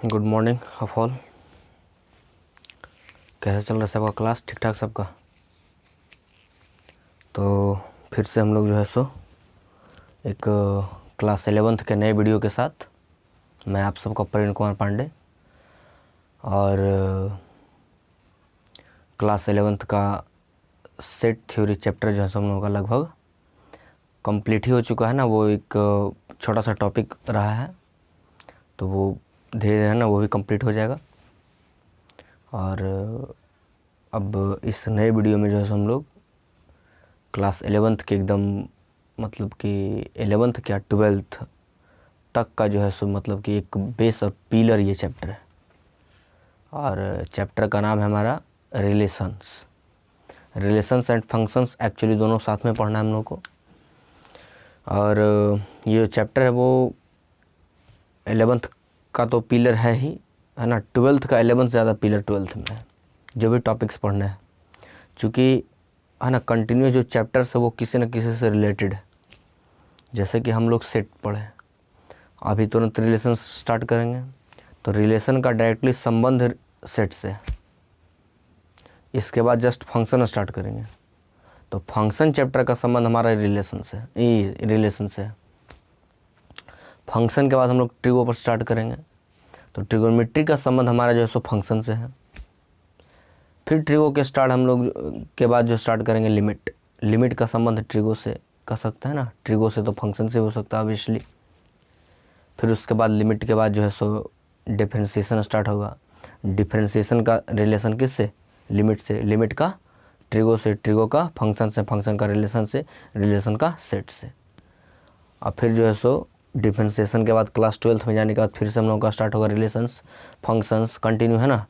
Good morning of all. कैसे चल रहा है सबका क्लास? ठीक ठाक सबका? तो फिर से हम लोग जो है सो एक क्लास 11th के नए वीडियो के साथ मैं आप सबका प्रवीण कुमार पांडे और क्लास 11th का सेट थ्योरी चैप्टर जो है सो हम लोगों का लगभग कंप्लीट ही हो चुका है ना। वो एक छोटा सा टॉपिक रहा है तो वो धीरे धीरे है ना वो भी कंप्लीट हो जाएगा। और अब इस नए वीडियो में जो है हम लोग क्लास 11th के एकदम मतलब कि 11th क्या 12th तक का जो है सो मतलब कि एक बेस और पिलर ये चैप्टर है। और चैप्टर का नाम है हमारा रिलेशंस एंड फंक्शंस। एक्चुअली दोनों साथ में पढ़ना है हम लोग को। और ये चैप्टर है वो 11th का तो पिलर है ही है ना। 12th का 11th ज़्यादा पिलर 12th में है जो भी टॉपिक्स पढ़ना है, चूँकि है ना कंटिन्यू जो चैप्टर्स है वो किसी न किसी से रिलेटेड है। जैसे कि हम लोग सेट पढ़े, अभी तुरंत रिलेशन स्टार्ट करेंगे तो रिलेशन का डायरेक्टली संबंध सेट से है। इसके बाद जस्ट फंक्शन स्टार्ट करेंगे तो फंक्शन चैप्टर का संबंध हमारा रिलेशन से है। फंक्शन के बाद हम लोग ट्रिगो पर स्टार्ट करेंगे तो ट्रिगोनोमेट्री का संबंध हमारा जो है सो फंक्शन से है। फिर ट्रिगो के स्टार्ट हम लोग के बाद जो स्टार्ट करेंगे लिमिट का संबंध ट्रिगो से कर सकता है ना। ट्रिगो से तो फंक्शन से हो सकता है ऑब्वियसली। फिर उसके बाद लिमिट के बाद जो है सो डिफरेंशिएशन स्टार्ट होगा। डिफरेंशिएशन का रिलेशन किससे? लिमिट से। लिमिट का ट्रिगो से, ट्रिगो का फंक्शन से, फंक्शन का रिलेशन से, रिलेशन का सेट से। और फिर जो है सो डिफरेंशिएशन के बाद क्लास 12th में जाने के बाद फिर से हम लोगों का स्टार्ट होगा रिलेशंस फंक्शंस कंटिन्यू है ना।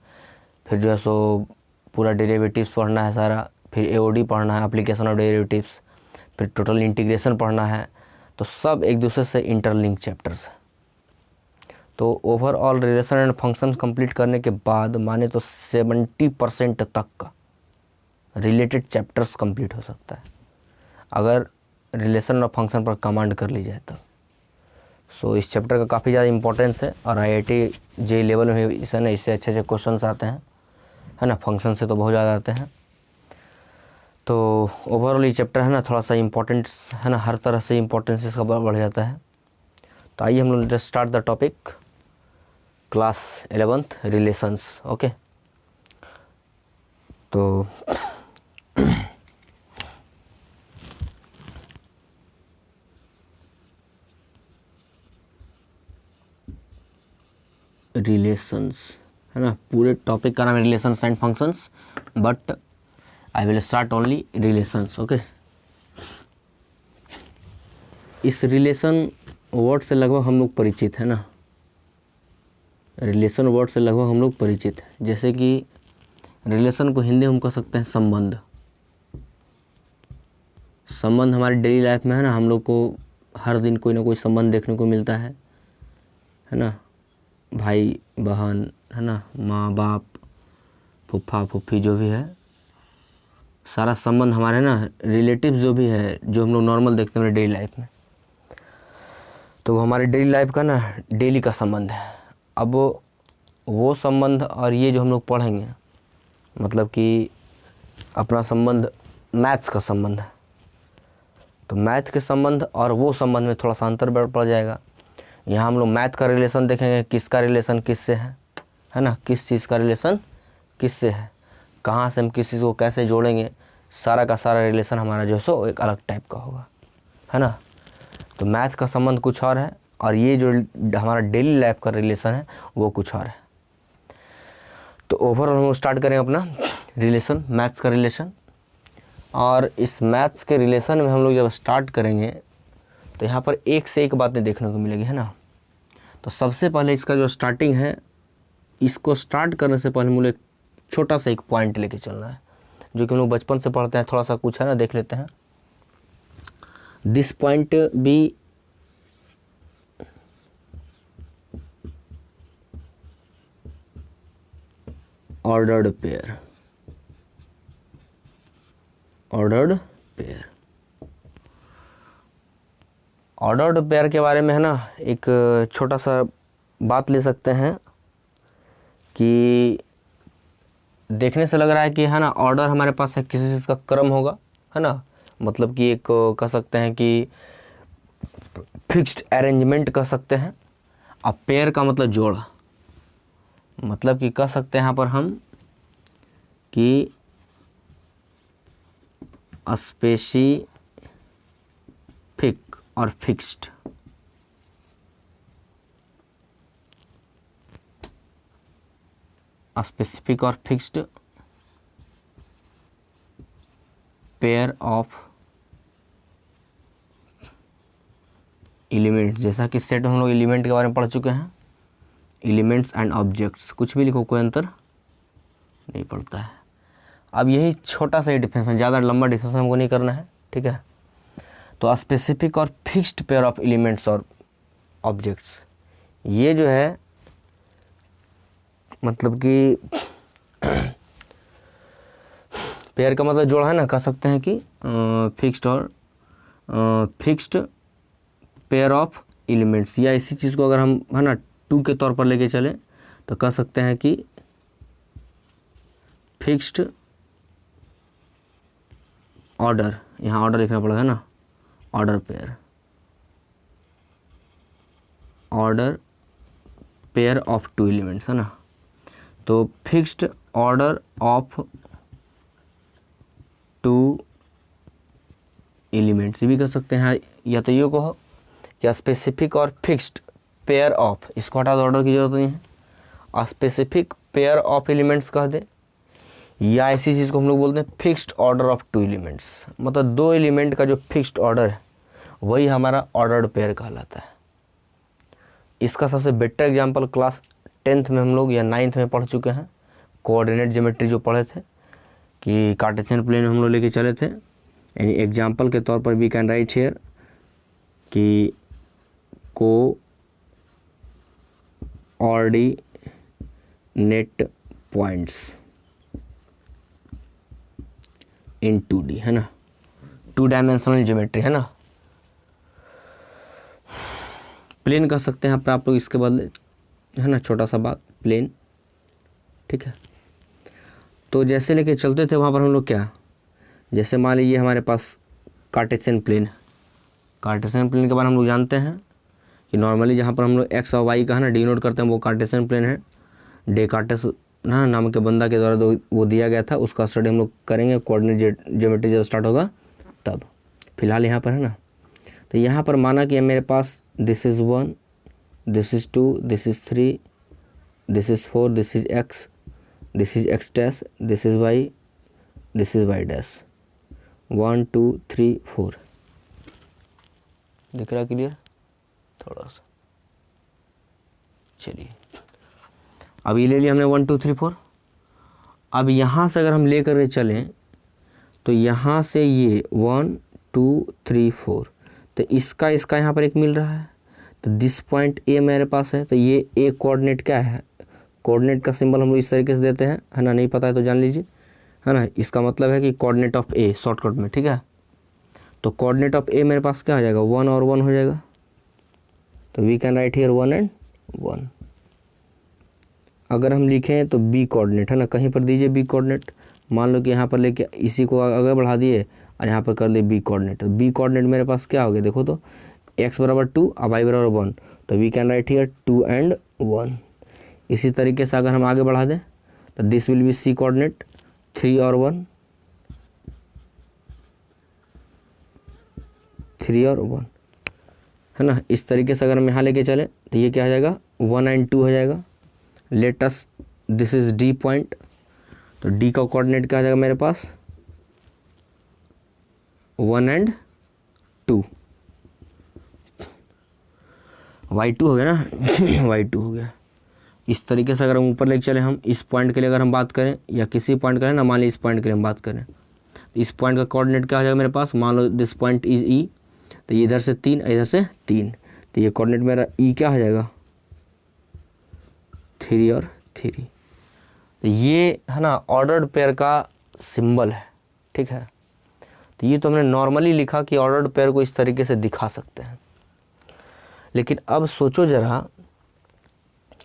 फिर जो है सो पूरा डेरिवेटिव्स पढ़ना है सारा। फिर एओडी पढ़ना है, एप्लीकेशन ऑफ डेरिवेटिव्स। फिर टोटल इंटीग्रेशन पढ़ना है। तो सब एक दूसरे से इंटरलिंक चैप्टर्स है। तो overall relation and functions complete करने के बाद माने तो 70% तक का रिलेटेड चैप्टर्स कंप्लीट हो सकता है अगर रिलेशन और फंक्शन पर कमांड कर ली जाए तो। सो इस चैप्टर का काफ़ी ज़्यादा इंपॉर्टेंस है और IIT JEE लेवल में इससे ना इससे अच्छे क्वेश्चंस आते हैं है ना। फंक्शन से तो बहुत ज़्यादा आते हैं। तो ओवरऑल ये चैप्टर है ना थोड़ा सा इम्पोर्टेंस है ना, हर तरह से इम्पोर्टेंस इसका बढ़ जाता है। तो आइए हम लोग just start the topic class 11th relations. Okay तो रिलेशंस है ना। पूरे टॉपिक का नाम है relations and functions, but I will start only relations. Okay, इस रिलेशन वर्ड से लगभग हम लोग परिचित है ना। रिलेशन वर्ड से लगभग हम लोग परिचित हैं। जैसे कि रिलेशन को हिंदी में हम कह सकते हैं संबंध। संबंध हमारी डेली लाइफ में है ना, हम लोग को हर दिन कोई ना कोई संबंध देखने को मिलता है ना। भाई बहन है ना, माँ बाप, फूफा फूफी, जो भी है सारा संबंध हमारे ना रिलेटिव जो भी है, जो हम लोग नॉर्मल देखते हैं डेली लाइफ में, तो वो हमारे डेली लाइफ का ना डेली का संबंध है। अब वो संबंध और ये जो हम लोग पढ़ेंगे मतलब कि अपना संबंध मैथ्स का संबंध है। तो मैथ के संबंध और वो संबंध में थोड़ा सा अंतर पड़ जाएगा। यहाँ हम लोग मैथ का रिलेशन देखेंगे, किसका रिलेशन किससे है ना, किस चीज़ का रिलेशन किससे है, कहाँ से हम किस चीज़ को कैसे जोड़ेंगे, सारा का सारा रिलेशन हमारा जो है सो एक अलग टाइप का होगा है ना। तो मैथ का संबंध कुछ और है और ये जो हमारा डेली लाइफ का रिलेशन है वो कुछ और है। तो ओवरऑल हम स्टार्ट करें अपना रिलेशन, मैथ्स का रिलेशन। और इस मैथ्स के रिलेशन में हम लोग जब स्टार्ट करेंगे तो यहाँ पर एक से एक बातें देखने को मिलेगी है ना। तो सबसे पहले इसका जो स्टार्टिंग है, इसको स्टार्ट करने से पहले मुझे एक छोटा सा एक पॉइंट लेके चलना है जो कि हम लोग बचपन से पढ़ते हैं। थोड़ा सा कुछ है ना, देख लेते हैं। This point be ordered pair. Ordered pair, ordered pair के बारे में है ना एक छोटा सा बात ले सकते हैं कि देखने से लग रहा है कि है ना ऑर्डर हमारे पास है, किसी चीज़ का क्रम होगा, है ना, मतलब कि एक कह सकते हैं कि फिक्स्ड अरेंजमेंट कह सकते हैं। अब पेयर का मतलब जोड़, मतलब कि कह सकते हैं यहाँ पर हम कि स्पेसिफिक और फिक्स्ड, स्पेसिफिक और फिक्स्ड पेयर ऑफ एलिमेंट, जैसा कि सेट हम लोग एलिमेंट के बारे में पढ़ चुके हैं, एलिमेंट्स एंड ऑब्जेक्ट्स, कुछ भी लिखो कोई अंतर नहीं पड़ता है। अब यही छोटा सा ही डिफरेंस है, ज़्यादा लंबा डिफरेंस हमको नहीं करना है, ठीक है। तो स्पेसिफिक और फिक्स्ड पेयर ऑफ एलिमेंट्स और ऑब्जेक्ट्स, ये जो है मतलब कि पेयर का मतलब जोड़ है ना, कह सकते हैं कि फिक्स्ड और फिक्स्ड पेयर ऑफ एलिमेंट्स, या इसी चीज़ को अगर हम है ना 2 के तौर पर लेके चले तो कह सकते हैं कि फिक्स्ड ऑर्डर, यहाँ ऑर्डर लिखना पड़ेगा ना, order pair, order pair of 2 elements, है ना। तो फिक्स्ड ऑर्डर ऑफ 2 एलिमेंट्स भी कर सकते हैं, या तो ये कहो या स्पेसिफिक और फिक्स्ड पेयर ऑफ, इसको हटा दो, ऑर्डर की जरूरत नहीं है, स्पेसिफिक पेयर ऑफ एलिमेंट्स कह दे, या ऐसी चीज़ को हम लोग बोलते हैं फिक्स्ड ऑर्डर ऑफ 2 एलिमेंट्स, मतलब 2 एलिमेंट का जो फिक्स्ड ऑर्डर है वही हमारा ऑर्डर्ड पेयर कहलाता है। इसका सबसे बेटर एग्जांपल क्लास 10th में हम लोग या 9th में पढ़ चुके हैं, कोऑर्डिनेट ज्योमेट्री जो पढ़े थे कि कार्टेशियन प्लेन हम लोग लेके चले थे, यानी एग्जांपल के तौर पर वी कैन राइट हियर कि कोऑर्डिनेट पॉइंट्स इन 2D, है ना, 2 डायमेंशनल ज्योमेट्री, है ना। प्लेन कह सकते हैं आप लोग इसके बदले, है ना, छोटा सा बात प्लेन, ठीक है। तो जैसे लेके चलते थे वहाँ पर हम लोग क्या, जैसे मान लीजिए हमारे पास कार्टेशियन प्लेन, कार्टेशियन प्लेन के बारे में हम लोग जानते हैं कि नॉर्मली जहाँ पर हम लोग एक्स और वाई का है ना डिनोट करते हैं वो कार्टेशियन प्लेन है, डेकार्टेस ना नाम के बंदा के द्वारा वो दिया गया था, उसका स्टडी हम लोग करेंगे कोऑर्डिनेट ज्योमेट्री जब स्टार्ट होगा तब। फिलहाल यहाँ पर है ना, तो यहाँ पर माना कि मेरे पास this is 1, this is 2, this is 3, this is 4, this is x, this is x dash, this is y, this is y dash, 1 2 3 4, दिख रहा क्लियर थोड़ा सा। चलिए अब ये ले लिया हमने 1 2 3 4। अब यहाँ से अगर हम ले कर चलें तो यहाँ से ये 1 2 3 4, तो इसका यहाँ पर एक मिल रहा है, तो दिस पॉइंट ए मेरे पास है, तो ये ए कोऑर्डिनेट क्या है, कोऑर्डिनेट का सिंबल हम लोग इस तरीके से देते हैं, है ना, नहीं पता है तो जान लीजिए, है ना। इसका मतलब है कि कोऑर्डिनेट ऑफ ए शॉर्टकट में, ठीक है। तो कोऑर्डिनेट ऑफ ए मेरे पास क्या हो जाएगा, 1 और 1 हो जाएगा, तो we can write here 1 and 1। अगर हम लिखें तो बी कोऑर्डिनेट, है ना, कहीं पर दीजिए बी कोऑर्डिनेट, मान लो कि यहाँ पर लेके इसी को आगे बढ़ा दिए और यहाँ पर कर दिए बी कोऑर्डिनेट, तो बी कोऑर्डिनेट मेरे पास क्या हो गया, देखो तो x बराबर 2 और y बराबर 1, तो we can write here 2 and 1। इसी तरीके से अगर हम आगे बढ़ा दें तो this will be C coordinate 3 और 1, 3 और 1, है ना। इस तरीके से अगर हम यहाँ लेके चले तो ये क्या हो जाएगा, 1 एंड 2 हो जाएगा। Let's this is D point, तो डी का कोऑर्डिनेट क्या हो जाएगा मेरे पास, 1 एंड 2, y2 हो गया ना y2 हो गया। इस तरीके से अगर हम ऊपर लेके चले, हम इस पॉइंट के लिए अगर हम बात करें या किसी पॉइंट करें ना, मान लीजिए इस पॉइंट के लिए हम बात करें, तो इस पॉइंट का कोऑर्डिनेट क्या हो जाएगा मेरे पास, मान लो दिस पॉइंट इज ई, तो ये इधर से 3 इधर से 3, तो ये कोऑर्डिनेट मेरा ई क्या हो जाएगा, 3 और 3। तो ये है ना ऑर्डर्ड पेयर का सिंबल है, ठीक है। तो ये तो हमने नॉर्मली लिखा कि ऑर्डर्ड पेयर को इस तरीके से दिखा सकते हैं, लेकिन अब सोचो ज़रा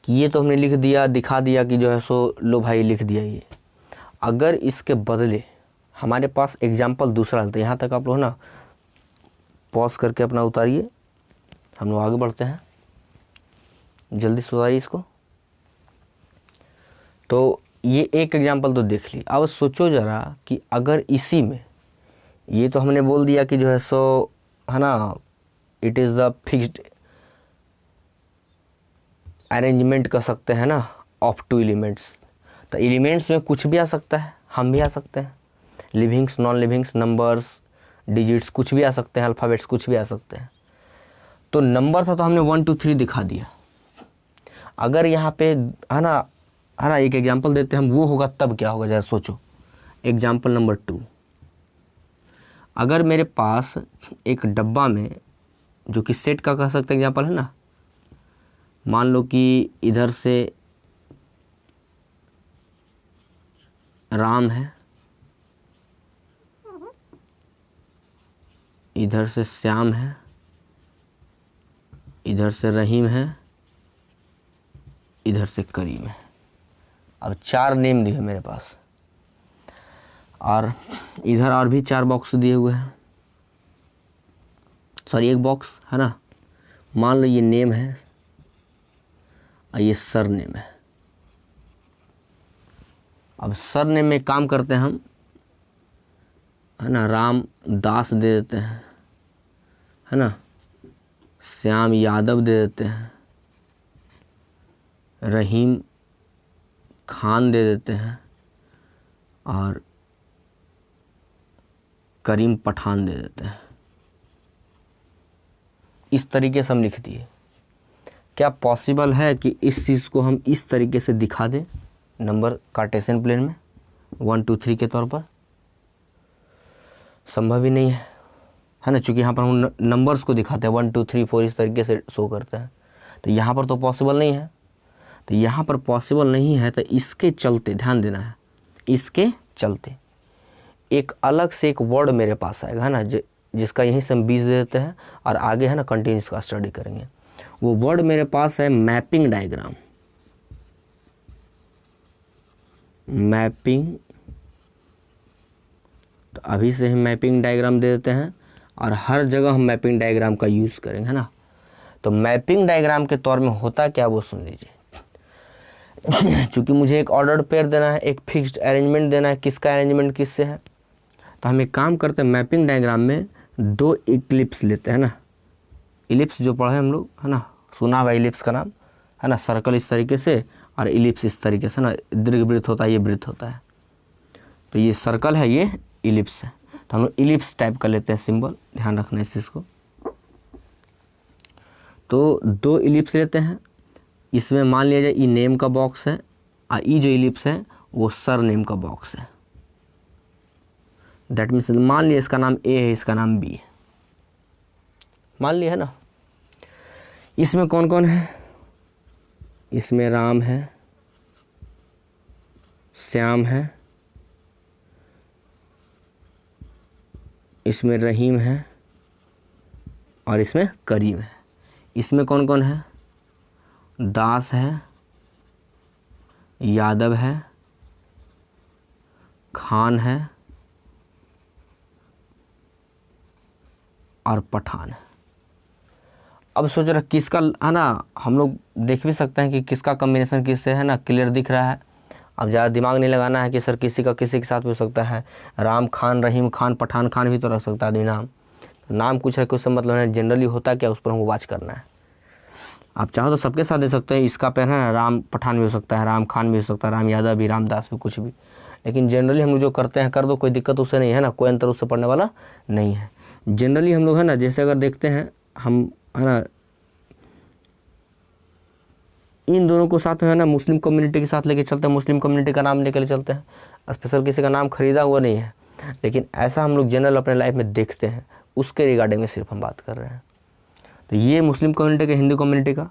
कि ये तो हमने लिख दिया, दिखा दिया कि जो है सो लो भाई लिख दिया ये। अगर इसके बदले हमारे पास एग्जाम्पल दूसरा रहता है, यहाँ तक आप लोग ना पॉज करके अपना उतारिए, हम लोग आगे बढ़ते हैं, जल्दी सुधारिए इसको। तो ये एक एग्जाम्पल तो देख ली। अब सोचो ज़रा कि अगर इसी में, ये तो हमने बोल दिया कि जो है सो है ना, it is the fixed arrangement कर सकते हैं ना ऑफ टू एलिमेंट्स। तो एलिमेंट्स में कुछ भी आ सकता है, हम भी आ सकते हैं, livings, non livings, numbers, digits, कुछ भी आ सकते हैं, अल्फ़ाबेट्स कुछ भी आ सकते हैं। तो नंबर था तो हमने 1 2 3 दिखा दिया। अगर यहाँ पे है ना एक एग्जांपल देते हैं हम, वो होगा तब क्या होगा जरा सोचो। एग्जांपल नंबर 2, अगर मेरे पास एक डब्बा में, जो कि सेट का कह सकते हैं एग्जांपल है ना, मान लो कि इधर से राम है, इधर से श्याम है, इधर से रहीम है, इधर से करीम है। अब 4 नेम दिए मेरे पास, और इधर और भी 4 बॉक्स दिए हुए हैं, सॉरी 1 बॉक्स है ना। मान लो ये नेम है और ये सर नेम है। अब सर नेम में काम करते हैं हम, है ना, राम दास दे देते हैं, है ना, श्याम यादव दे देते हैं, रहीम खान दे देते हैं, और करीम पठान दे देते हैं। इस तरीके से हम लिख दिए। क्या पॉसिबल है कि इस चीज़ को हम इस तरीके से दिखा दें नंबर कार्टेशियन प्लेन में 1 2 3 के तौर पर? संभव ही नहीं है ना, चूँकि यहाँ पर हम नंबर्स को दिखाते हैं 1 2 3 4 इस तरीके से शो करते हैं, तो यहाँ पर तो पॉसिबल नहीं है। तो यहाँ पर पॉसिबल नहीं है, तो इसके चलते ध्यान देना है, इसके चलते एक अलग से एक वर्ड मेरे पास आएगा, है ना, जिसका यहीं से हम 20 दे देते हैं, और आगे है ना कंटिन्यूस का स्टडी करेंगे। वो वर्ड मेरे पास है मैपिंग डायग्राम। मैपिंग, तो अभी से हम मैपिंग डायग्राम दे देते हैं, और हर जगह हम मैपिंग डायग्राम का यूज़ करेंगे, है ना। तो मैपिंग डायग्राम के तौर में होता क्या वो सुन लीजिए। चूँकि मुझे एक ऑर्डर्ड पेयर देना है, एक फिक्स्ड अरेंजमेंट देना है, किसका अरेंजमेंट किससे है, तो हम एक काम करते हैं, मैपिंग डायग्राम में 2 इक्लिप्स लेते हैं ना। इलिप्स जो पढ़े हम लोग, है ना, सुना हुआ इलिप्स का नाम, है ना, सर्कल इस तरीके से और इलिप्स इस तरीके से ना, दीर्घवृत्त होता है, ये वृत्त होता है। तो ये सर्कल है, ये इलिप्स है, तो हम लोग इलिप्स टाइप कर लेते हैं सिंबल, ध्यान रखना इस चीज़ को। तो 2 इलिप्स लेते हैं, इसमें मान लिया जाए ये नेम का बॉक्स है, और ये जो इलिप्स है वो सर नेम का बॉक्स है। दैट मीन्स मान लिया इसका नाम ए है, इसका नाम बी है, मान लिया है ना। इसमें कौन कौन है, इसमें राम है, श्याम है, इसमें रहीम है, और इसमें करीम है। इसमें कौन कौन है, दास है, यादव है, खान है, और पठान है। अब सोच रहा किसका, है ना, हम लोग देख भी सकते हैं कि किसका कॉम्बिनेशन किससे है ना, क्लियर दिख रहा है। अब ज़्यादा दिमाग नहीं लगाना है कि सर किसी का किसी के साथ भी हो सकता है, राम खान, रहीम खान, पठान खान भी तो रख सकता है नाम। नाम कुछ है, कुछ से मतलब है, जनरली होता क्या उस पर हमको वाच करना है। आप चाहो तो सबके साथ दे सकते हैं, इसका पेयर है ना, राम पठान भी हो सकता है, राम खान भी हो सकता है, राम यादव भी, रामदास भी, कुछ भी। लेकिन जनरली हम लोग जो करते हैं कर दो, कोई दिक्कत उससे नहीं है ना, कोई अंतर उससे पड़ने वाला नहीं है। जनरली हम लोग है ना, जैसे अगर देखते हैं हम, है ना, इन दोनों को साथ में है ना मुस्लिम कम्युनिटी के साथ लेके चलते हैं, मुस्लिम कम्युनिटी का नाम लेके चलते हैं। स्पेशल किसी का नाम खरीदा हुआ नहीं है, लेकिन ऐसा हम लोग जनरल अपने लाइफ में देखते हैं, उसके रिगार्डिंग में सिर्फ हम बात कर रहे हैं। तो ये मुस्लिम कम्युनिटी का, हिंदू कम्युनिटी का,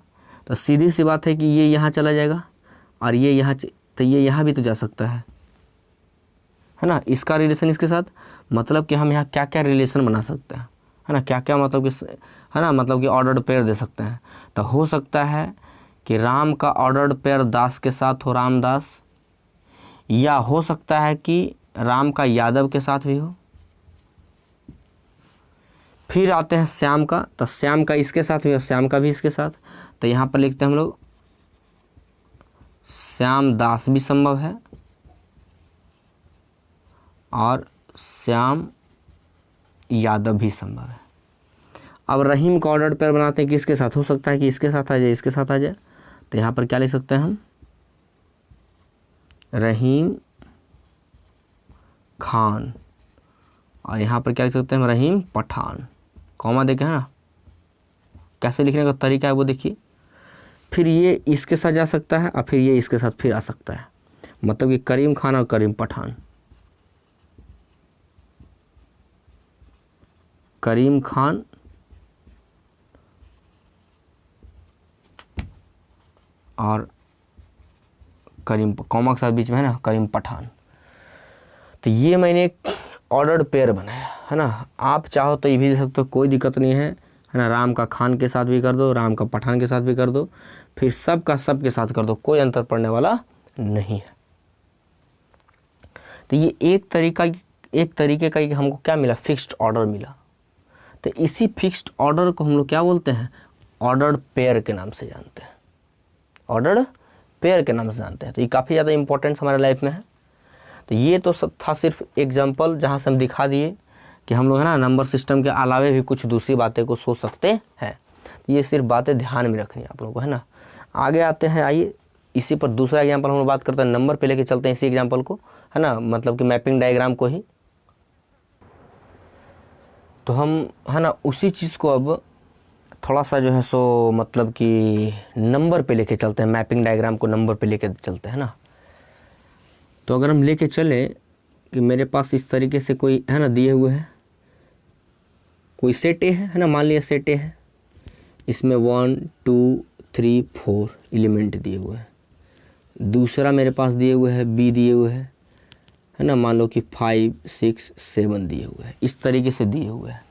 तो सीधी सी बात है कि ये यहाँ चला जाएगा, और ये यहाँ, तो ये यहाँ भी तो जा सकता है ना। इसका रिलेशन इसके साथ, मतलब कि हम यहाँ क्या क्या रिलेशन बना सकते हैं, है ना, क्या क्या मतलब कि, है ना, मतलब कि ऑर्डर्ड पेयर दे सकते हैं। तो हो सकता है कि राम का ऑर्डर्ड पेयर दास के साथ हो रामदास, या हो सकता है कि राम का यादव के साथ भी हो। फिर आते हैं श्याम का, तो श्याम का इसके साथ भी और श्याम का भी इसके साथ। तो यहाँ पर लिखते हैं हम लोग श्याम दास भी संभव है और श्याम यादव भी संभव है। अब रहीम का ऑर्डर पेयर बनाते हैं, किसके साथ हो सकता है कि इसके साथ आ जाए, इसके साथ आ जाए। तो यहाँ पर क्या लिख सकते हैं हम, रहीम खान, और यहाँ पर क्या लिख सकते हैं हम, रहीम पठान। कॉमा देखे है ना, कैसे लिखने का तरीका है वो देखिए। फिर ये इसके साथ जा सकता है और फिर ये इसके साथ फिर आ सकता है, मतलब कि करीम खान और करीम पठान, करीम खान और करीम, कॉमा के साथ बीच में है ना, करीम पठान। तो ये मैंने एक ऑर्डर्ड पेयर बनाया है ना। आप चाहो तो ये भी दे सकते हो, कोई दिक्कत नहीं है ना। राम का खान के साथ भी कर दो, राम का पठान के साथ भी कर दो, फिर सब का सब के साथ कर दो, कोई अंतर पड़ने वाला नहीं है। तो ये एक तरीके का हमको क्या मिला, फिक्स्ड ऑर्डर मिला। तो इसी फिक्स्ड ऑर्डर को हम लोग क्या बोलते हैं, ऑर्डर्ड पेयर के नाम से जानते हैं, ऑर्डर्ड पेयर के नाम से जानते हैं। तो ये काफ़ी ज़्यादा इंपॉर्टेंस हमारे लाइफ में है। तो ये तो था सिर्फ एग्जाम्पल जहाँ से हम दिखा दिए कि हम लोग है ना नंबर सिस्टम के अलावे भी कुछ दूसरी बातें को सोच सकते हैं। ये सिर्फ बातें ध्यान में रखनी है आप लोगों को, है ना। आगे आते हैं, आइए इसी पर दूसरा एग्जाम्पल हम लोग बात करते हैं, नंबर पे लेके चलते हैं इसी एग्जाम्पल को, है ना, मतलब कि मैपिंग डायग्राम को ही। तो हम है ना उसी चीज़ को अब थोड़ा सा जो है सो मतलब कि नंबर पे लेके चलते हैं, मैपिंग डायग्राम को नंबर पे लेके चलते हैं ना। तो अगर हम लेके चले कि मेरे पास इस तरीके से कोई है ना दिए हुए हैं, कोई सेट ए है ना, मान लिया सेट ए है, इसमें 1 2 3 4 एलिमेंट दिए हुए हैं। दूसरा मेरे पास दिए हुए है बी दिए हुए है ना, मान लो कि 5 6 7 दिए हुए हैं, इस तरीके से दिए हुए हैं।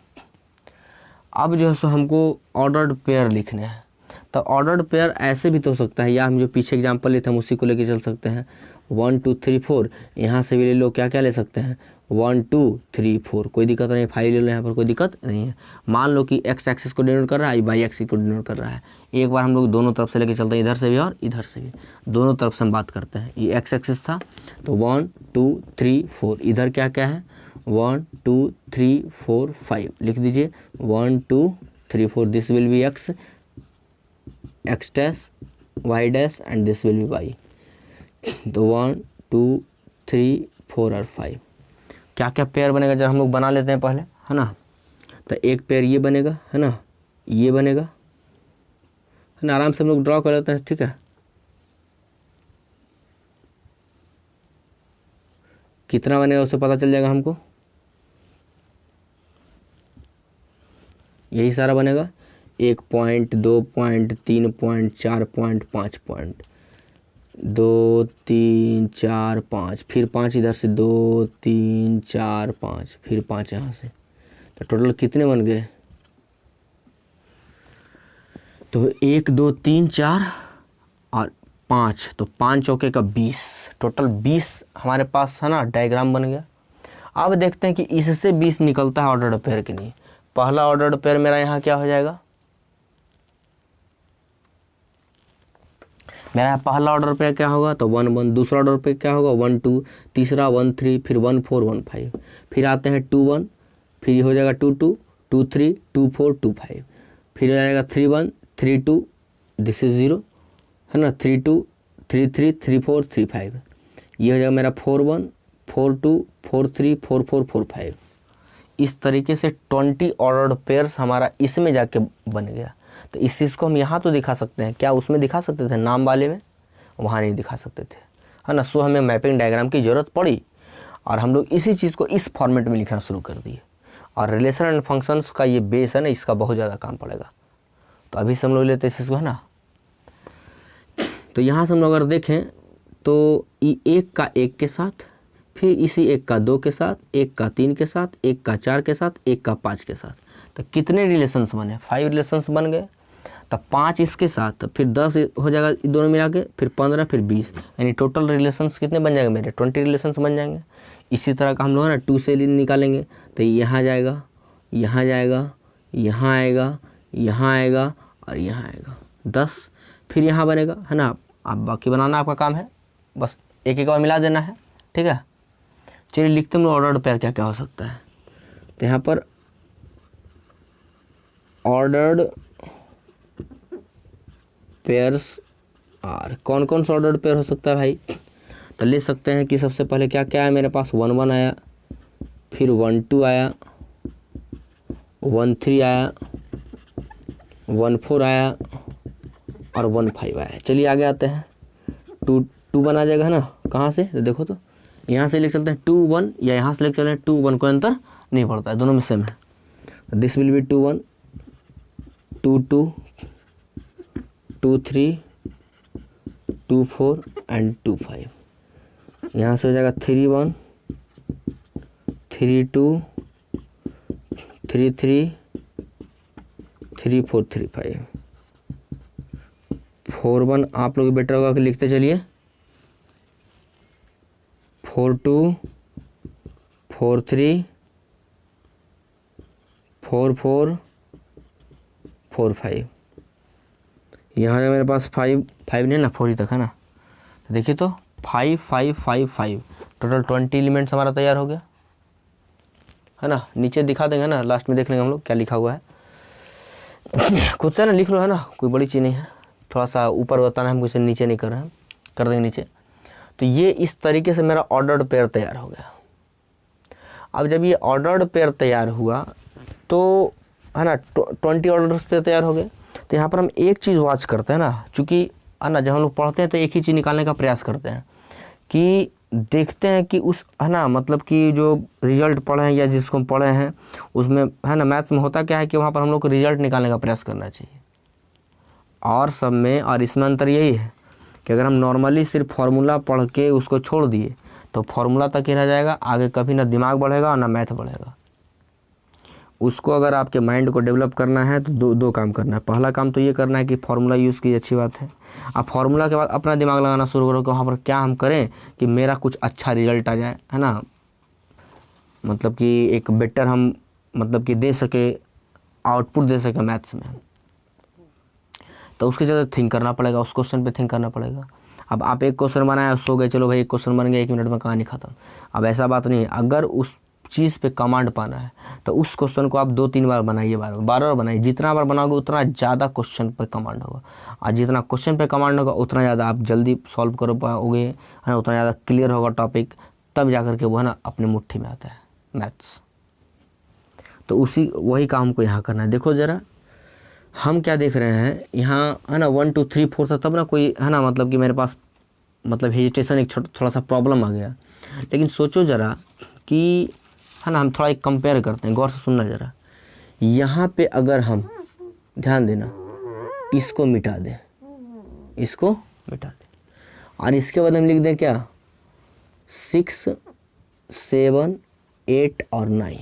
अब जो है सो हमको ऑर्डर्ड पेयर लिखने हैं। तो ऑर्डर्ड पेयर ऐसे भी तो हो सकता है, या हम जो पीछे एग्जांपल लेते हैं हम उसी को लेके चल सकते हैं, 1 2 3 4, यहाँ से भी ले लो, क्या क्या ले सकते हैं, 1 2 3 4, कोई दिक्कत नहीं, 5 ले लो, यहाँ पर कोई दिक्कत नहीं है। मान लो कि एक्स एक्सिस को डिनोट कर रहा है, वाई एक्सिस को डिनोट कर रहा है। एक बार हम लोग दोनों तरफ से लेके चलते हैं, इधर से भी और इधर से भी, दोनों तरफ से हम बात करते हैं। ये एक्स एक्सिस था तो 1 2 3 4, इधर क्या क्या है, 1 2 3 4 5, लिख दीजिए 1 2 3 4, this will be X, X dash Y dash and this will be Y. तो 1 2 3 4 और 5, क्या क्या पेयर बनेगा जब हम लोग बना लेते हैं पहले, है ना। तो एक पेयर ये बनेगा, है ना, ये बनेगा, है ना, आराम से हम लोग ड्रॉ कर लेते हैं, ठीक है। कितना बनेगा उससे पता चल जाएगा हमको, यही सारा बनेगा, 1 point 2 point 3 point 4 point 5 point, 2 3 4 5, फिर 5 इधर से, 2 3 4 5, फिर 5 यहाँ से। तो टोटल कितने बन गए, तो 1 2 3 4 और 5, तो 5 चौके का 20, टोटल 20 हमारे पास है ना डायग्राम बन गया। अब देखते हैं कि इससे 20 निकलता है ऑर्डर्ड पेयर के लिए। पहला ऑर्डर्ड पेयर मेरा यहाँ क्या हो जाएगा, मेरा यहाँ पहला ऑर्डर पे क्या होगा, तो 1 1, दूसरा ऑर्डर पे क्या होगा 1 2, तीसरा 1 3, फिर 1 4 1 5, फिर आते हैं 2 1, फिर ये हो जाएगा 2 2 2 3 2 4 2 5, फिर हो जाएगा 3 1 3 2, दिस इज 0, है ना, 3 2 3 3 3 4 3 5, ये हो जाएगा मेरा 4 1 4 2 4 3 4 4 4 5। इस तरीके से 20 ऑर्डर्ड पेयर्स हमारा इसमें जाके बन गया। तो इस चीज़ को हम यहाँ तो दिखा सकते हैं, क्या उसमें दिखा सकते थे नाम वाले में, वहाँ नहीं दिखा सकते थे, है ना। सो हमें मैपिंग डायग्राम की ज़रूरत पड़ी और हम लोग इसी चीज़ को इस फॉर्मेट में लिखना शुरू कर दिए। और रिलेशन एंड फंक्शंस का ये बेस है ना, इसका बहुत ज़्यादा काम पड़ेगा। तो अभी से हम लोग लेते हैं इस चीज़ को, है ना। तो यहाँ से हम लोग अगर देखें तो ये 1 का 1 के साथ, फिर इसी 1 का 2 के साथ, 1 का 3 के साथ, 1 का 4 के साथ, 1 का 5 के साथ, तो कितने रिलेशंस बने, 5 रिलेशंस बन गए। तब 5 इसके साथ, फिर 10 हो जाएगा दोनों मिला के, फिर 15, फिर 20, यानी टोटल रिलेशंस कितने बन जाएंगे मेरे? 20 रिलेशंस बन जाएंगे। इसी तरह का हम लोग है ना 2 से निकालेंगे, तो यहाँ जाएगा, यहाँ जाएगा, यहाँ आएगा, यहाँ आएगा और यहाँ आएगा 10, फिर यहाँ बनेगा, है ना। अब बाकी बनाना आपका काम है, बस एक एक और मिला देना है, ठीक है। चलिए लिखते हैं ऑर्डर्ड पेयर क्या क्या हो सकता है। तो यहाँ पर ऑर्डर्ड पेयर्स आर, कौन कौन सा ऑर्डर्ड पेयर हो सकता है भाई? तो ले सकते हैं कि सबसे पहले क्या क्या है मेरे पास, 1 1 आया, फिर 1 2 आया, 1 3 आया, 1 4 आया और 1 5 आया। चलिए आगे आते हैं, 2 2 बना जाएगा, है ना। कहाँ से? तो देखो, तो यहाँ से लिख चलते हैं 2 1, या यहाँ से लिख चलते हैं 2 1, कोई अंतर नहीं पड़ता है, दोनों में सेम है। This will B 2 1, 2 2, 2 3, 2 4 and 2 5। यहाँ से हो जाएगा 3 1, 3 2, 3 3, 3 4 3 5, 4 1। आप लोग बेटर होगा कि लिखते चलिए, 4 2, 4 3, 4 4, 4 5। यहाँ है मेरे पास 5 5 नहीं ना, 4 ही तक है ना। तो देखिए, तो 5 5 5 5, टोटल 20 एलिमेंट्स हमारा तैयार हो गया, है ना। नीचे दिखा देंगे ना, लास्ट में देख लेंगे हम लोग क्या लिखा हुआ है। खुद से ना लिख लो, है ना, कोई बड़ी चीज़ नहीं है। थोड़ा सा ऊपर बताना है हमको, इसे नीचे नहीं कर रहे हैं, कर देंगे नीचे। तो ये इस तरीके से मेरा ऑर्डर्ड पेयर तैयार हो गया। अब जब ये ऑर्डर्ड पेयर तैयार हुआ तो, है ना, 20 ऑर्डर्स पेयर तैयार हो गए। तो यहाँ पर हम एक चीज़ वॉच करते हैं ना, चूँकि है ना जब हम लोग पढ़ते हैं तो एक ही चीज़ निकालने का प्रयास करते हैं कि देखते हैं कि उस, है ना, मतलब कि जो रिजल्ट पढ़े हैं या जिसको हम पढ़े हैं उसमें, है ना, मैथ्स में होता क्या है कि वहाँ पर हम लोग को रिजल्ट निकालने का प्रयास करना चाहिए। और सब में और इसमें अंतर यही है कि अगर हम नॉर्मली सिर्फ फार्मूला पढ़ के उसको छोड़ दिए तो फार्मूला तक ही रह जाएगा, आगे कभी ना दिमाग बढ़ेगा और ना मैथ बढ़ेगा। उसको अगर आपके माइंड को डेवलप करना है तो दो काम करना है। पहला काम तो ये करना है कि फार्मूला यूज़ की, अच्छी बात है। अब फार्मूला के बाद अपना दिमाग लगाना शुरू करो कि वहाँ पर क्या हम करें कि मेरा कुछ अच्छा रिजल्ट आ जाए, है ना, मतलब कि एक बेटर हम, मतलब कि दे सके, आउटपुट दे सके मैथ्स में। तो उसके ज़्यादा थिंक करना पड़ेगा, उस क्वेश्चन पे थिंक करना पड़ेगा। अब आप एक क्वेश्चन बनाए, सो गए, चलो भाई एक क्वेश्चन बन गया, 1 मिनट में कहानी खत्म। अब ऐसा बात नहीं है, अगर उस चीज़ पे कमांड पाना है तो उस क्वेश्चन को आप 2-3 बार बनाइए, बार बार बनाइए। जितना बार बनाओगे उतना ज़्यादा क्वेश्चन पे कमांड होगा, और जितना क्वेश्चन पे कमांड होगा उतना ज़्यादा आप जल्दी सॉल्व कर पाओगे, है ना, उतना ज़्यादा क्लियर होगा टॉपिक, तब जा कर के वो, है ना, अपने मुट्ठी में आता है मैथ्स। तो वही काम को यहाँ करना है। देखो ज़रा, हम क्या देख रहे हैं यहाँ, है ना, 1 2 3 4 था, तब ना कोई, है ना, मतलब कि मेरे पास मतलब हेजिटेशन, एक थोड़ा सा प्रॉब्लम आ गया। लेकिन सोचो ज़रा कि, है ना, हम थोड़ा एक कंपेयर करते हैं, गौर से सुनना ज़रा। यहाँ पे अगर हम, ध्यान देना, इसको मिटा दें, इसको मिटा दें, और इसके बाद हम लिख दें क्या, 6 7 8 और 9,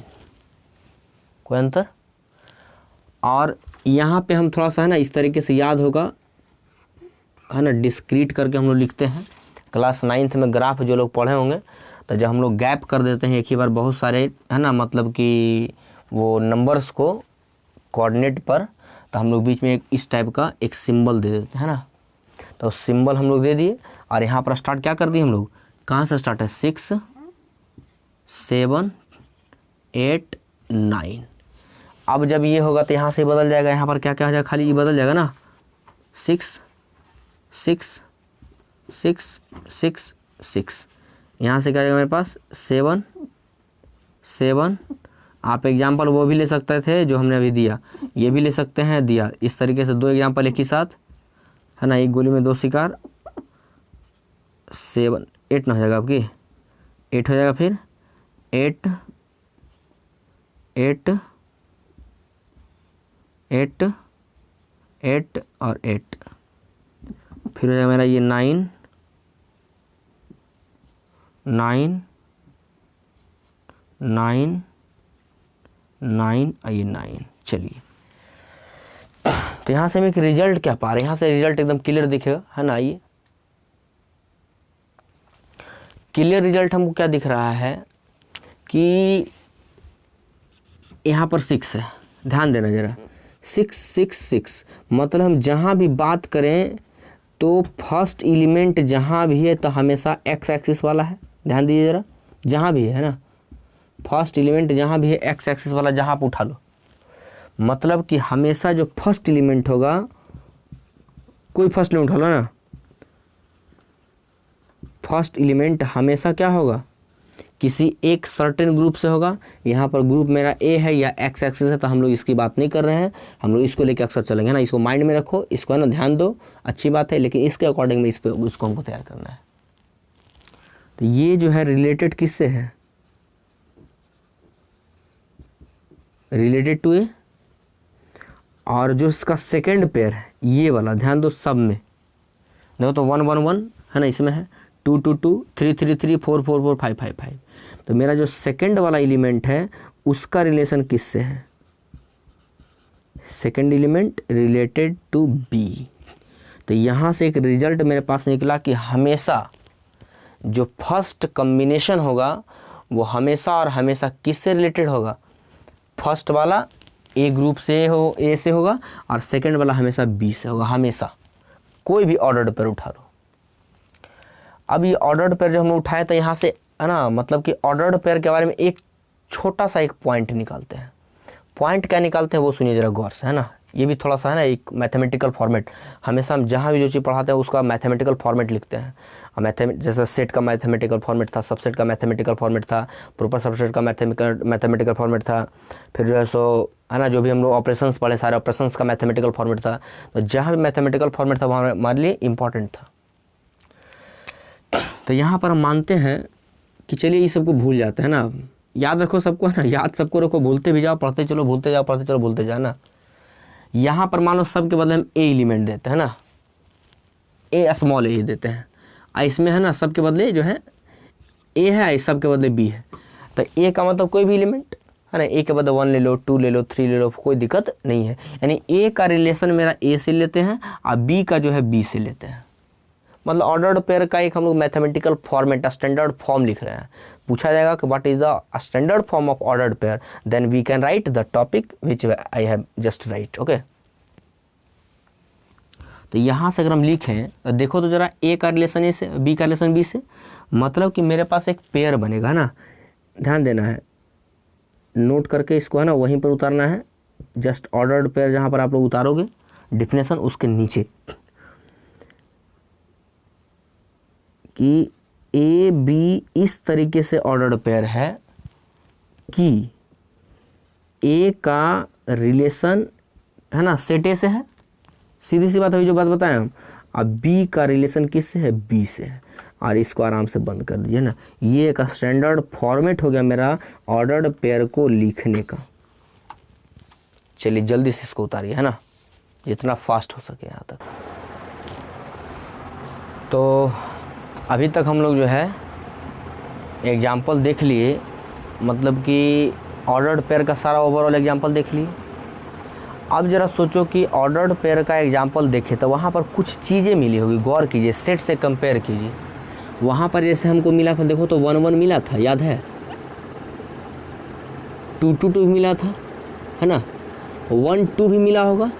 कोई अंतर। और यहाँ पे हम थोड़ा सा, है ना, इस तरीके से याद होगा, है ना, डिस्क्रीट करके हम लोग लिखते हैं। क्लास 9th में ग्राफ जो लोग पढ़े होंगे, तो जब हम लोग गैप कर देते हैं एक ही बार बहुत सारे, है ना, मतलब कि वो नंबर्स को कोऑर्डिनेट पर, तो हम लोग बीच में एक इस टाइप का एक सिंबल दे देते हैं, है ना। तो सिंबल हम लोग दे दिए, और यहाँ पर स्टार्ट क्या कर दिए हम लोग, कहाँ से स्टार्ट है, 6 7 8 9। अब जब ये होगा तो यहाँ से बदल जाएगा, यहाँ पर क्या क्या हो जाएगा, खाली ये बदल जाएगा ना, 6 6 6 6 6। यहाँ से क्या जाएगा मेरे पास, 7 7। आप एग्जाम्पल वो भी ले सकते थे जो हमने अभी दिया, ये भी ले सकते हैं, दिया। इस तरीके से 2 एग्जाम्पल एक ही साथ, है ना, एक गोली में 2 शिकार। 7 8 ना हो जाएगा आपकी, 8 हो जाएगा, फिर 8 8 8 8 और 8, फिर हो जाएगा मेरा ये 9 9 9 9 और ये 9। चलिए, तो यहाँ से हम एक रिजल्ट क्या पा रहे हैं, यहाँ से रिजल्ट एकदम क्लियर दिखेगा, है ना। आइए, क्लियर रिजल्ट हमको क्या दिख रहा है कि यहाँ पर 6 है, ध्यान देना ज़रा, 6 6 6, मतलब हम जहाँ भी बात करें तो फर्स्ट एलिमेंट जहाँ भी है तो हमेशा एक्स एक्सिस वाला है, ध्यान दीजिए ज़रा, जहाँ भी है ना, फर्स्ट एलिमेंट जहाँ भी है एक्स एक्सिस वाला, जहाँ आप उठा लो, मतलब कि हमेशा जो फर्स्ट एलिमेंट होगा, कोई फर्स्ट एलिमेंट उठा लो ना, फर्स्ट एलिमेंट हमेशा क्या होगा, किसी एक सर्टेन ग्रुप से होगा। यहाँ पर ग्रुप मेरा ए है या एक्स एक्सिस है, तो हम लोग इसकी बात नहीं कर रहे हैं, हम लोग इसको लेकर अक्सर चलेंगे ना, इसको माइंड में रखो, इसको है ना ध्यान दो, अच्छी बात है, लेकिन इसके अकॉर्डिंग में इसको हमको तैयार करना है। तो ये जो है रिलेटेड किससे है, रिलेटेड टू ए, और जो इसका सेकेंड पेयर है ये वाला, ध्यान दो सब में देखो तो 1 1 1 है ना, इसमें है 2 2 2 3 3 3 4 4 4 5 5 5, तो मेरा जो सेकंड वाला एलिमेंट है उसका रिलेशन किससे है, second element related to B. तो यहाँ से एक रिजल्ट मेरे पास निकला कि हमेशा जो फर्स्ट कॉम्बिनेशन होगा वो हमेशा और हमेशा किससे रिलेटेड होगा, फर्स्ट वाला ए ग्रुप से हो, ए से होगा, और सेकंड वाला हमेशा बी से होगा, हमेशा, कोई भी ऑर्डर्ड पेयर उठा लो। अब ये ऑर्डर्ड पेयर जब हमने उठाया तो यहाँ से है ना, मतलब कि ऑर्डर्ड पेयर के बारे में एक छोटा सा एक पॉइंट निकालते हैं। पॉइंट क्या निकालते हैं वो सुनिए ज़रा गौर से, है ना, ये भी थोड़ा सा है ना एक मैथमेटिकल फॉर्मेट, हमेशा हम जहाँ भी जो चीज़ पढ़ाते हैं उसका मैथमेटिकल फॉर्मेट लिखते हैं। जैसे सेट का मैथमेटिकल फॉर्मेट था, सबसेट का मैथमेटिकल फॉर्मेट था, प्रॉपर सबसेट का मैथमेटिकल फॉर्मेट था, फिर जो है सो है ना, जो भी हम लोग ऑपरेशंस पढ़े सारे ऑपरेशंस का मैथमेटिकल फॉर्मेट था। तो जहाँ भी मैथमेटिकल फॉर्मेट था वहाँ हमारे लिए इंपॉर्टेंट था। तो यहाँ पर हम मानते हैं कि चलिए ये सबको भूल जाते हैं ना, याद रखो सबको, है ना, याद सबको रखो, भूलते भी जाओ, पढ़ते चलो, भूलते जाओ, पढ़ते चलो, भूलते जाओ ना। यहाँ पर मान लो सब के बदले हम ए एलिमेंट देते हैं ना, ए स्मॉल ए देते हैं, और इसमें है ना सब के बदले जो है ए है, सब के बदले बी है। तो ए का मतलब कोई भी एलिमेंट है ना, ए के बदले 1 ले लो, 2 ले लो, 3 ले लो, कोई दिक्कत नहीं है। यानी ए का रिलेशन मेरा ए से लेते हैं और बी का जो है बी से लेते हैं, मतलब ऑर्डर्ड पेयर का एक हम लोग मैथमेटिकल फॉर्मेट, स्टैंडर्ड फॉर्म लिख रहे हैं। पूछा जाएगा कि what is the standard form of ordered pair, then we can write the topic which I have just write, okay. तो यहाँ से अगर हम लिखें, देखो तो जरा, ए का रिलेशन ए से, बी का रिलेशन बी से, मतलब कि मेरे पास एक पेयर बनेगा ना, ध्यान देना है, नोट करके इसको है ना वहीं पर उतारना है, जस्ट ऑर्डर्ड पेयर जहाँ पर आप लोग उतारोगे डिफिनेशन उसके नीचे, कि ए बी इस तरीके से ऑर्डर्ड पेयर है कि ए का रिलेशन है ना सेट ए से है, सीधी सी बात है जो बात बताएं हम, अब बी का रिलेशन किससे है, बी से है, और इसको आराम से बंद कर दीजिए ना। ये एक स्टैंडर्ड फॉर्मेट हो गया मेरा ऑर्डर्ड पेयर को लिखने का। चलिए जल्दी से इसको उतारिए, है ना, जितना फास्ट हो सके यहाँ तक। तो अभी तक हम लोग जो है एग्जाम्पल देख लिए, मतलब कि ऑर्डर्ड पेयर का सारा ओवरऑल एग्जाम्पल देख लिए। अब ज़रा सोचो कि ऑर्डर्ड पेयर का एग्जाम्पल देखे तो वहाँ पर कुछ चीज़ें मिली होगी, गौर कीजिए, सेट से कंपेयर कीजिए। वहाँ पर जैसे हमको मिला था, देखो तो 1 1 मिला था, याद है, 2 2 2 मिला था, है ना, 1 2 भी मिला होगा,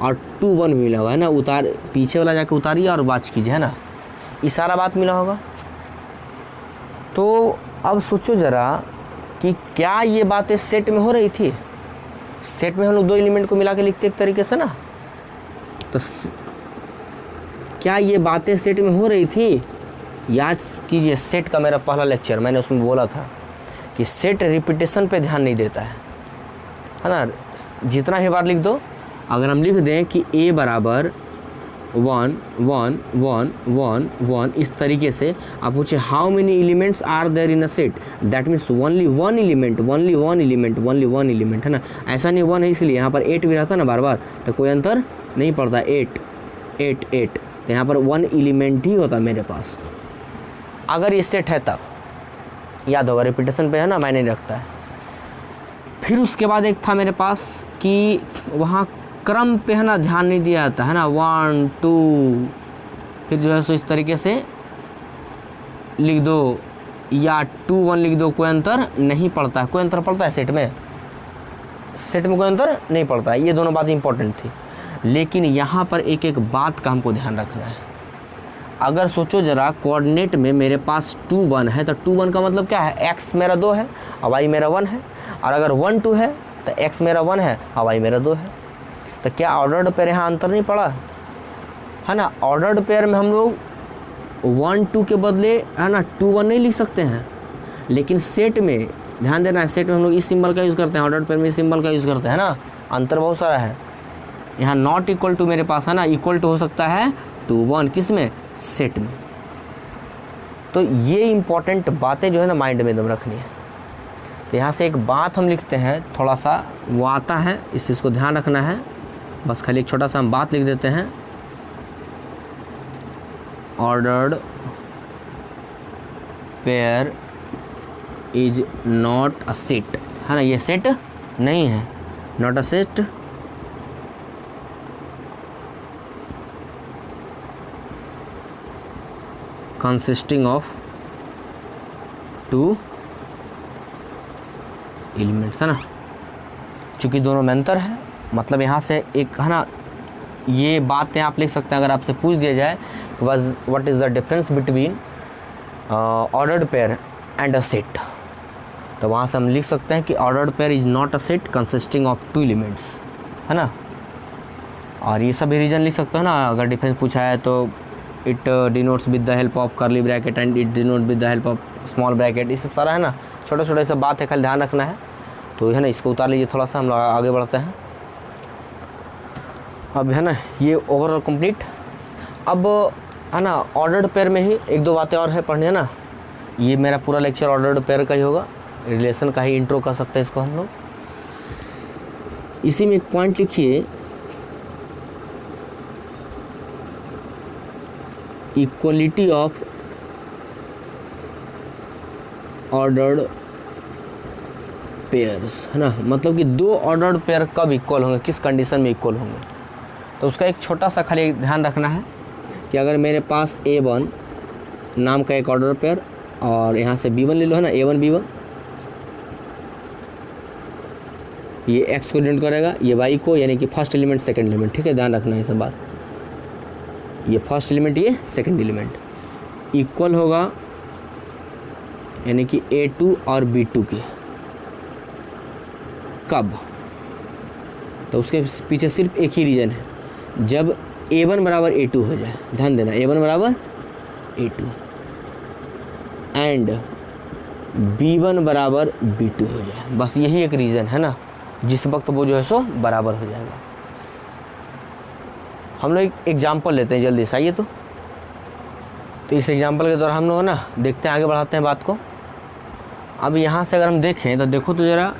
और 2 1 भी मिला होगा, है ना। उतार पीछे वाला जाके उतारिए और बात कीजिए, है ना, ये सारा बात मिला होगा। तो अब सोचो ज़रा कि क्या ये बातें सेट में हो रही थी, सेट में हम लोग 2 एलिमेंट को मिला के लिखते एक तरीके से ना, तो क्या ये बातें सेट में हो रही थी। याद कीजिए सेट का मेरा पहला लेक्चर, मैंने उसमें बोला था कि सेट रिपीटेशन पे ध्यान नहीं देता है ना, जितना ही बार लिख दो। अगर हम लिख दें कि a बराबर 1 1 1 1 1 इस तरीके से, आप पूछे how many elements are there in a set, that means only one element, only one element, only one element, है ना। ऐसा नहीं 1 है इसलिए, यहाँ पर 8 भी रहता ना बार बार, तो कोई अंतर नहीं पड़ता, 8 8 8, तो यहाँ पर 1 एलिमेंट ही होता मेरे पास। अगर ये सेट है तब याद होगा, रिपीटेशन पे है ना, मायने रखता है। फिर उसके बाद एक था मेरे पास कि वहाँ क्रम पे है ना ध्यान नहीं दिया जाता है ना, 1 2 फिर जो है सो इस तरीके से लिख दो या 2 1 लिख दो, कोई अंतर नहीं पड़ता है। कोई अंतर पड़ता है सेट में कोई अंतर नहीं पड़ता है। ये दोनों बातें इंपॉर्टेंट थी, लेकिन यहाँ पर एक एक बात का हमको ध्यान रखना है। अगर सोचो ज़रा, कोऑर्डिनेट में मेरे पास 2 1 है तो 2 1 का मतलब क्या है, x मेरा 2 है और y मेरा 1 है। और अगर 1 2 है तो x मेरा 1 है और y मेरा 2 है। तो क्या ऑर्डर्ड पेयर यहाँ अंतर नहीं पड़ा है ना। ऑर्डर्ड पेयर में हम लोग 1 2 के बदले है ना 2 1 नहीं लिख सकते हैं, लेकिन सेट में ध्यान देना है, सेट में हम लोग इस सिंबल का यूज़ करते हैं, ऑर्डर्ड पेयर में इस सिंबल का यूज़ करते हैं ना। अंतर बहुत सारा है। यहाँ नॉट इक्वल टू मेरे पास है ना, इक्वल टू हो सकता है 2 1 किस में, सेट में। तो ये इंपॉर्टेंट बातें जो है ना माइंड में एकदम रखनी है। तो यहाँ से एक बात हम लिखते हैं, थोड़ा सा वो आता है, इस चीज़ को ध्यान रखना है। बस खाली एक छोटा सा हम बात लिख देते हैं, ordered pair is not a set, है ना। ये सेट नहीं है, not a set, consisting of 2 elements, है ना। चूँकि दोनों में अंतर है, मतलब यहाँ से एक है ना, ये बातें आप लिख सकते हैं। अगर आपसे पूछ दिया जाए what is the difference between ordered pair and a set, तो वहाँ से हम लिख सकते हैं कि ordered pair is not a set consisting of 2 elements, है ना। और ये सभी रीजन लिख सकते हैं ना। अगर डिफरेंस पूछा है तो it denotes with the help of curly bracket and it denote with the help of small bracket, ये सब सारा है ना, छोटे छोटे सब बात है, खाली ध्यान रखना है। तो है ना, इसको उतार लीजिए थोड़ा सा, हम लोग आगे बढ़ते हैं। अब है ना ये ओवरऑल कंप्लीट। अब है ना ऑर्डर्ड पेयर में ही 1 2 बातें और है पढ़नी, है ना। ये मेरा पूरा लेक्चर ऑर्डर्ड पेयर का ही होगा, रिलेशन का ही इंट्रो कर सकते हैं इसको हम लोग। इसी में एक पॉइंट लिखिए, इक्वलिटी ऑफ ऑर्डर्ड पेयर्स, है ना। मतलब कि 2 ऑर्डर्ड पेयर कब इक्वल होंगे, किस कंडीशन में इक्वल होंगे। तो उसका एक छोटा सा खाली ध्यान रखना है कि अगर मेरे पास A1 नाम का एक ऑर्डर पेयर और यहाँ से B1 ले लो, है ना, A1 B1, ये x को डिनोट करेगा, ये y को, यानी कि फर्स्ट एलिमेंट सेकंड एलिमेंट, ठीक है, ध्यान रखना है ये सब बात। ये फर्स्ट एलिमेंट, ये सेकंड एलिमेंट इक्वल होगा यानी कि A2 और B2 के कब। तो उसके पीछे सिर्फ एक ही रीज़न है, जब A1 बराबर A2 हो जाए। ध्यान देना, A1 बराबर A2 एंड B1 बराबर B2 हो जाए। बस यही एक रीज़न है ना, जिस वक्त वो जो है सो बराबर हो जाएगा। हम लोग एक एग्जाम्पल लेते हैं जल्दी से, आइए। तो इस एग्जाम्पल के द्वारा हम लोग ना देखते हैं, आगे बढ़ाते हैं बात को। अब यहाँ से अगर हम देखें तो देखो तो ज़रा,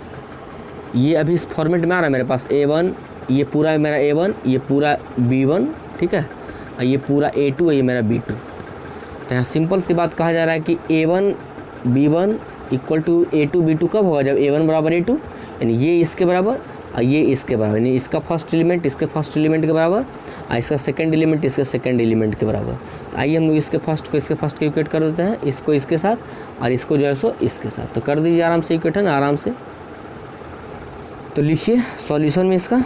ये अभी इस फॉर्मेट में आ रहा है मेरे पास A1, ये पूरा मेरा A1, ये पूरा B1, ठीक है, और ये पूरा A2 है, ये मेरा B2। तो यहाँ सिंपल सी बात कहा जा रहा है कि A1 B1 equal to A2 B2 कब होगा, जब A1 बराबर A2, यानी ये इसके बराबर और ये इसके बराबर, यानी इसका फर्स्ट एलिमेंट इसके फर्स्ट एलिमेंट के बराबर और इसका सेकंड एलिमेंट इसके सेकंड एलिमेंट के बराबर। तो आइए हम लोग इसके फर्स्ट को इसके फर्स्ट के इक्वेट कर देते हैं, इसको इसके साथ और इसको जो है सो इसके साथ। तो कर दीजिए आराम से इक्वेट, है ना, आराम से। तो लिखिए सॉल्यूशन में इसका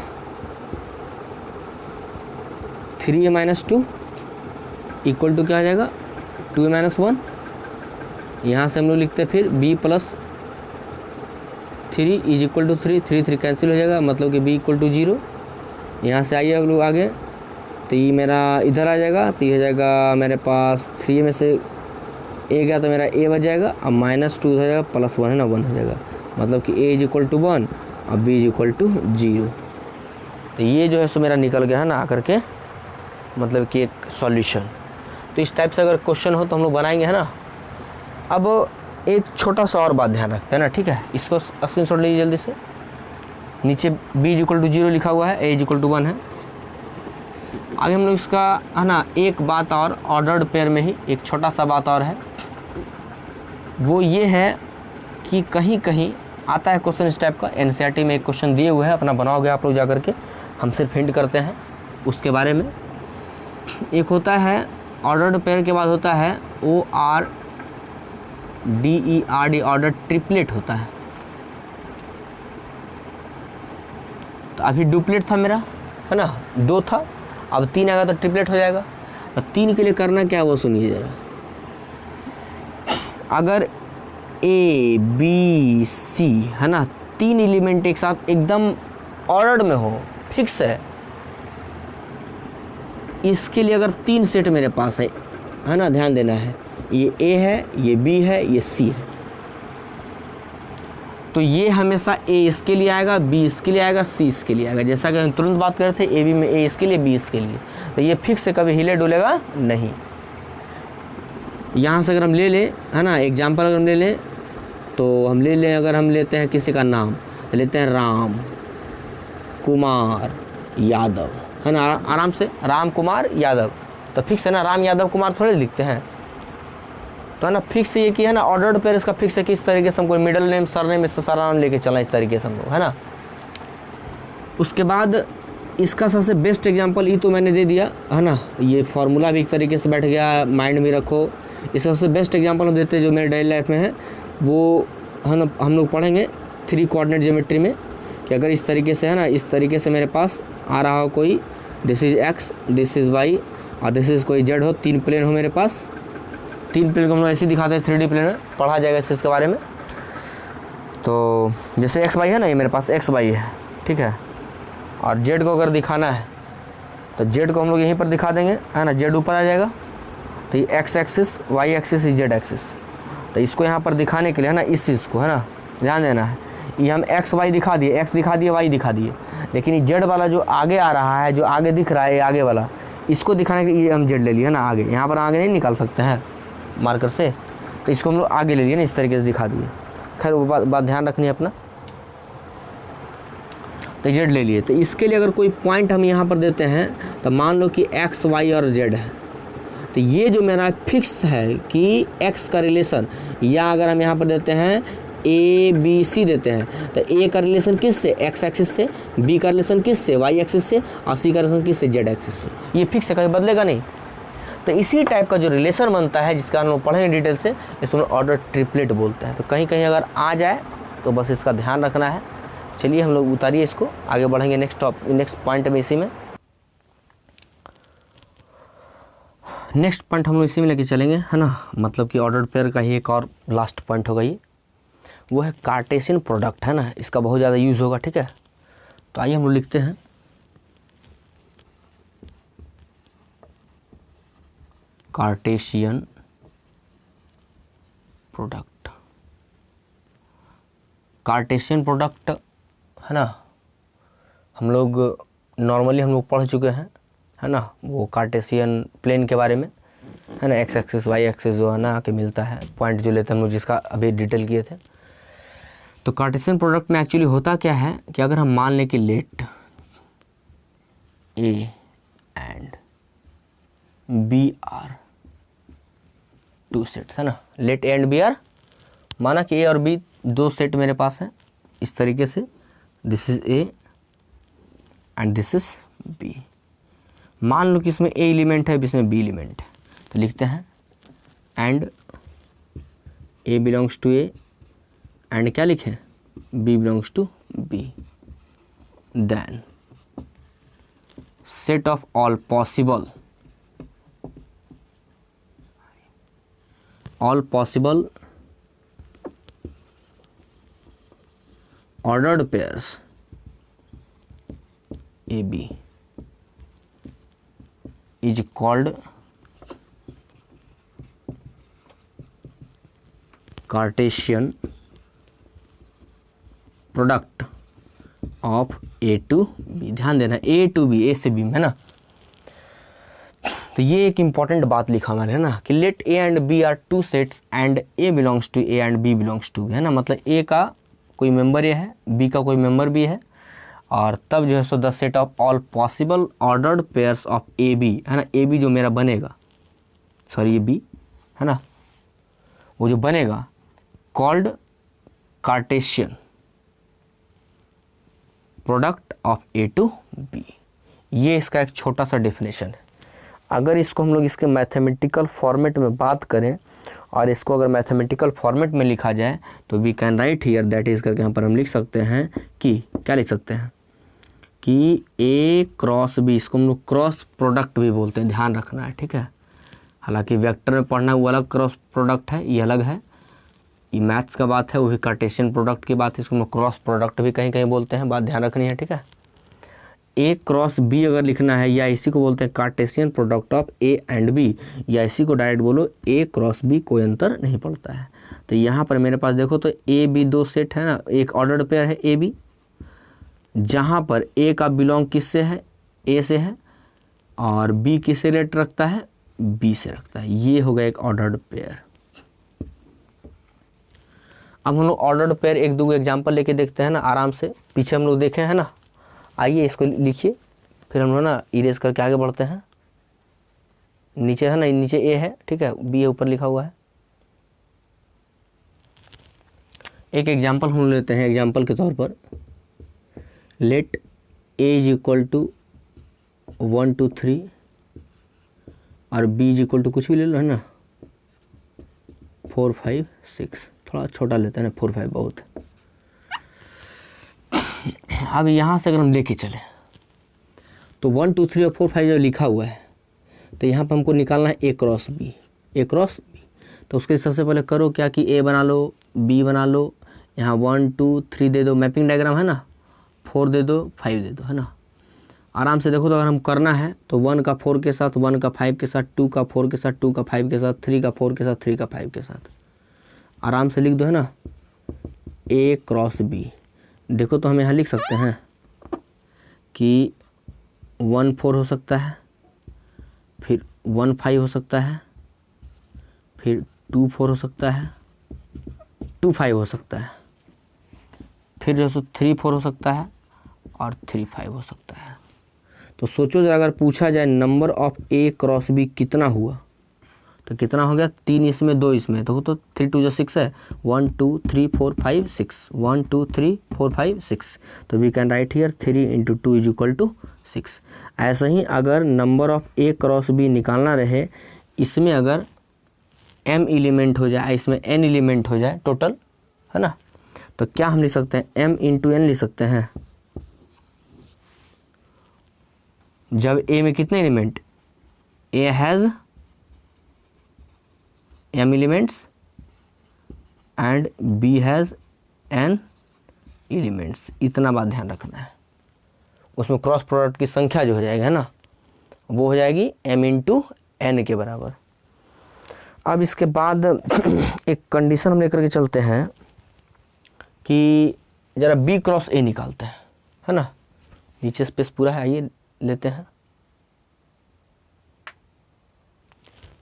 3a - 2 इक्वल टू क्या आ जाएगा, 2a - 1। यहाँ से हम लोग लिखते हैं फिर b + 3 is equal to 3, 3 3 cancel हो जाएगा, मतलब कि b इक्वल टू 0। यहाँ से आइए हम लोग आगे, तो ये मेरा इधर आ जाएगा, तो ये हो जाएगा मेरे पास 3 में से a गया तो मेरा a बच जाएगा, अब -2 हो जाएगा, +1 है ना, 1 हो जाएगा, मतलब कि a इज इक्वल टू 1 और b इज इक्वल टू 0। तो ये जो है सो मेरा निकल गया है ना आकर के, मतलब कि एक सॉल्यूशन। तो इस टाइप से अगर क्वेश्चन हो तो हम लोग बनाएंगे, है ना। अब एक छोटा सा और बात ध्यान रखते हैं ना, ठीक है, इसको स्क्रीनशॉट लीजिए जल्दी से। नीचे b इज इक्वल टू 0 लिखा हुआ है, a इज इक्वल टू 1 है। आगे हम लोग इसका है ना एक बात और, ऑर्डर्ड पेयर में ही एक छोटा सा बात और है, वो ये है कि कहीं कहीं आता है क्वेश्चन इस टाइप का। एनसीईआरटी में एक क्वेश्चन दिए हुए हैं, अपना बनाओगे आप लोग जा करके, हम सिर्फ हिंट करते हैं उसके बारे में। एक होता है ऑर्डर्ड पेयर के बाद होता है ORDERD, ऑर्डर ट्रिपलेट होता है। तो अभी डुप्लेट था मेरा, है ना, 2 था, अब 3 आएगा तो ट्रिपलेट हो जाएगा। और 3 के लिए करना क्या है वो सुनिए ज़रा। अगर ABC है ना, 3 एलिमेंट एक साथ एकदम ऑर्डर में हो, फिक्स है, इसके लिए अगर 3 सेट मेरे पास है ना, ध्यान देना है, ये A है, ये B है, ये C है, तो ये हमेशा A इसके लिए आएगा, B इसके लिए आएगा, C इसके लिए आएगा। जैसा कि हम तुरंत बात कर रहे थे AB में A इसके लिए, B इसके लिए, तो ये फिक्स है, कभी हिले डुलेगा नहीं। यहाँ से अगर हम ले लें, है ना, एग्जाम्पल अगर हम ले लें, तो हम ले लें, अगर हम लेते हैं किसी का नाम, लेते हैं राम कुमार यादव, है ना, आराम से राम कुमार यादव, तो फिक्स है ना, राम यादव कुमार थोड़े लिखते हैं, तो है ना, फिक्स ये कि है ना, ऑर्डर्ड पेयर इसका फिक्स है कि इस तरीके से हमको मिडिल नेम सर नेम इससे सारा नाम लेके चलना, इस तरीके से हमको, है ना। उसके बाद इसका सबसे बेस्ट एग्जांपल ये तो मैंने दे दिया, है ना, ये फार्मूला भी एक तरीके से बैठ गया, माइंड में रखो। इसका सबसे बेस्ट एग्जांपल हम देते हैं जो मेरे डेली लाइफ में है, वो है ना, हम लोग पढ़ेंगे 3 कोऑर्डिनेट ज्योमेट्री में, कि अगर इस तरीके से, है ना, इस तरीके से मेरे पास आ रहा हो कोई, this is x, this is y और दिस इज़ कोई z हो, 3 प्लेन हो मेरे पास, 3 प्लेन को हम लोग ऐसे दिखाते हैं 3D प्लेन में, पढ़ा जाएगा इस चीज़ के बारे में। तो जैसे x y है ना, ये मेरे पास x y है, ठीक है, और z को अगर दिखाना है तो z को हम लोग यहीं पर दिखा देंगे, है ना, z ऊपर आ जाएगा, तो ये x axis, y axis, z axis, तो इसको यहाँ पर दिखाने के लिए, है ना, इस चीज़ को, है ना, ध्यान देना है, ये हम x y दिखा दिए, x दिखा दिए, y दिखा दिए, लेकिन ये z वाला जो आगे आ रहा है, जो आगे दिख रहा है, ये आगे वाला, इसको दिखाने के लिए हम z ले लिए ना आगे, यहाँ पर आगे नहीं निकाल सकते हैं मार्कर से, तो इसको हम लोग आगे ले लिए ना, इस तरीके से दिखा दिए। खैर वो बात ध्यान रखनी है अपना, तो z ले लिए। तो इसके लिए अगर कोई पॉइंट हम यहाँ पर देते हैं, तो मान लो कि x y और z है, तो ये जो मेरा फिक्स है कि x का रिलेशन, या अगर हम यहाँ पर देते हैं ABC देते हैं, तो A का रिलेशन किस से, x एक्सिस से, B का रिलेशन किस से, y एक्सिस से, और C का रिलेशन किस से, z एक्सिस से। ये फिक्स है, कभी बदलेगा नहीं। तो इसी टाइप का जो रिलेशन बनता है, जिसका हम लोग पढ़ेंगे डिटेल से, इसको ऑर्डर ट्रिपलेट बोलते हैं। तो कहीं कहीं अगर आ जाए तो बस इसका ध्यान रखना है। चलिए हम लोग उतारिए इसको, आगे बढ़ेंगे नेक्स्ट पॉइंट में। इसी में नेक्स्ट पॉइंट हम लोग इसी में लेके चलेंगे, है ना, मतलब कि ऑर्डर पेयर का ही एक और लास्ट पॉइंट होगा ये, वो है कार्टेशियन प्रोडक्ट, है ना, इसका बहुत ज़्यादा यूज़ होगा, ठीक है। तो आइए हम लोग लिखते हैं कार्टेशियन प्रोडक्ट। कार्टेशियन प्रोडक्ट, है ना, हम लोग नॉर्मली हम लोग पढ़ चुके हैं, है ना, वो कार्टेशियन प्लेन के बारे में, है ना, x एक्सिस y एक्सिस जो है ना आके मिलता है, पॉइंट जो लेते हैं हम लोग, जिसका अभी डिटेल किए थे। तो कार्टेशियन प्रोडक्ट में एक्चुअली होता क्या है कि अगर हम मान लें कि let A and B are 2 sets, है ना, let A and B are, माना कि A और B 2 सेट मेरे पास हैं इस तरीके से, this is A and this is B। मान लो कि इसमें A एलिमेंट है, इसमें B एलिमेंट है, तो लिखते हैं and A belongs to A and क्या लिखें, B belongs to B, then set of all possible ordered pairs AB is called Cartesian product of A to B। ध्यान देना, A to B, A से B, है ना। तो ये एक इम्पॉर्टेंट बात लिखा मैंने, है ना, कि let A and B are 2 sets and A belongs to A and B belongs to B, है ना, मतलब A का कोई मेंबर ये है, B का कोई मेंबर भी है, और तब जो है so the set of all possible ordered pairs of AB, है ना, AB जो मेरा बनेगा, सॉरी ये B है ना, वो जो बनेगा called Cartesian product of A to B. ये इसका एक छोटा सा डेफिनेशन है। अगर इसको हम लोग इसके मैथमेटिकल फॉर्मेट में बात करें और इसको अगर मैथमेटिकल फॉर्मेट में लिखा जाए तो we can write here that is करके यहाँ पर हम लिख सकते हैं कि क्या लिख सकते हैं कि ए क्रॉस बी, इसको हम लोग क्रॉस प्रोडक्ट भी बोलते हैं, ध्यान रखना है, ठीक है। हालांकि वेक्टर में पढ़ना वो अलग क्रॉस प्रोडक्ट है, ये अलग है, ये मैथ्स का बात है, वो भी कार्टेशियन प्रोडक्ट की बात है, इसको हम लोग क्रॉस प्रोडक्ट भी कहीं कहीं बोलते हैं, बात ध्यान रखनी है, ठीक है। ए क्रॉस बी अगर लिखना है या इसी को बोलते हैं Cartesian product of A and B, या इसी को डायरेक्ट बोलो ए क्रॉस बी, कोई अंतर नहीं पड़ता है। तो यहाँ पर मेरे पास देखो तो ए बी दो सेट है ना, एक ऑर्डर्ड पेयर है ए बी, जहाँ पर ए का बिलोंग किससे है, ए से है, और बी किससे रेट रखता है, बी से रखता है। ये हो गया एक ऑर्डर्ड पेयर। अब हम लोग ऑर्डर्ड पेयर एक दो एग्जांपल लेके देखते हैं ना आराम से, पीछे हम लोग देखे हैं ना। आइए इसको लिखिए, फिर हम लोग ना इरेज करके आगे बढ़ते हैं। नीचे है ना, नीचे ए है, ठीक है, बी ऊपर लिखा हुआ है। एक एग्जांपल हम लेते हैं, एग्जांपल के तौर पर let A is equal to 1 2 3 और बी इज इक्वल टू कुछ भी ले लो है ना 4 5 6, थोड़ा छोटा लेते हैं ना, 4 5 बहुत। अब यहाँ से अगर हम लेके चले तो 1 2 3 और 4 5 जो लिखा हुआ है, तो यहाँ पर हमको निकालना है A cross B, A cross B. तो उसके सबसे पहले करो क्या कि ए बना लो, बी बना लो, यहाँ 1 2 3 दे दो, मैपिंग डायग्राम है ना, 4 दे दो, 5 दे दो, है ना। आराम से देखो तो अगर हम करना है तो 1 का 4 के साथ, 1 का 5 के साथ, 2 का 4 के साथ, 2 का 5 के साथ, 3 का 4 के साथ, 3 का 5 के साथ आराम से लिख दो, है ना, ए क्रॉस बी। देखो तो हम यहाँ लिख सकते हैं कि 1 4 हो सकता है, फिर 1 5 हो सकता है, फिर 2 4 हो सकता है, 2 5 हो सकता है, फिर जो सो 3 4 हो सकता है और 3 5 हो सकता है। तो सोचो जरा, अगर पूछा जाए number of A cross B कितना हुआ तो कितना हो गया, 3 इसमें 2 इसमें, तो 3 2 6 है, 1 2 3 4 5 6, 1 2 3 4 5 6। तो we can write here 3 × 2 is equal to 6। ऐसे ही अगर number of A cross B निकालना रहे, इसमें अगर m एलिमेंट हो जाए, इसमें n एलिमेंट हो जाए टोटल, है ना, तो क्या हम लिख सकते हैं, m × n लिख सकते हैं। जब a में कितने element, a has m elements and b has n elements, इतना बात ध्यान रखना है। उसमें क्रॉस प्रोडक्ट की संख्या जो हो जाएगी, है ना, वो हो जाएगी m × n के बराबर। अब इसके बाद एक कंडीशन हम लेकर के चलते हैं कि ज़रा b क्रॉस a निकालते हैं, है ना। नीचे स्पेस पूरा है, आइए लेते हैं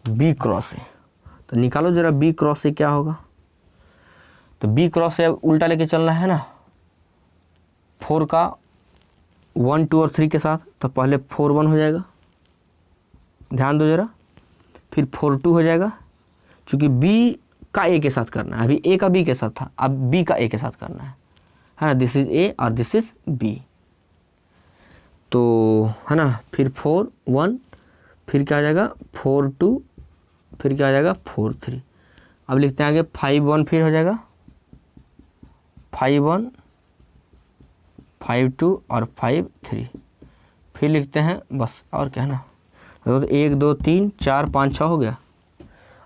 b क्रॉस a। तो निकालो ज़रा b क्रॉस a क्या होगा। तो b क्रॉस a उल्टा लेके चलना है ना, 4 का 1 2 और 3 के साथ, तो पहले 4 1 हो जाएगा, ध्यान दो ज़रा, फिर 4 2 हो जाएगा, चूँकि b का a के साथ करना है, अभी a का b के साथ था, अब b का a के साथ करना है ना, दिस इज़ a और दिस इज़ b, तो है ना, फिर 4 1, फिर क्या आ जाएगा 4 2, फिर क्या आ जाएगा 4 3। अब लिखते हैं आगे 5 1, फिर हो जाएगा 5 1 5 2 और 5 3, फिर लिखते हैं बस, और क्या है ना, तो 1 2 3 4 5 6 हो गया।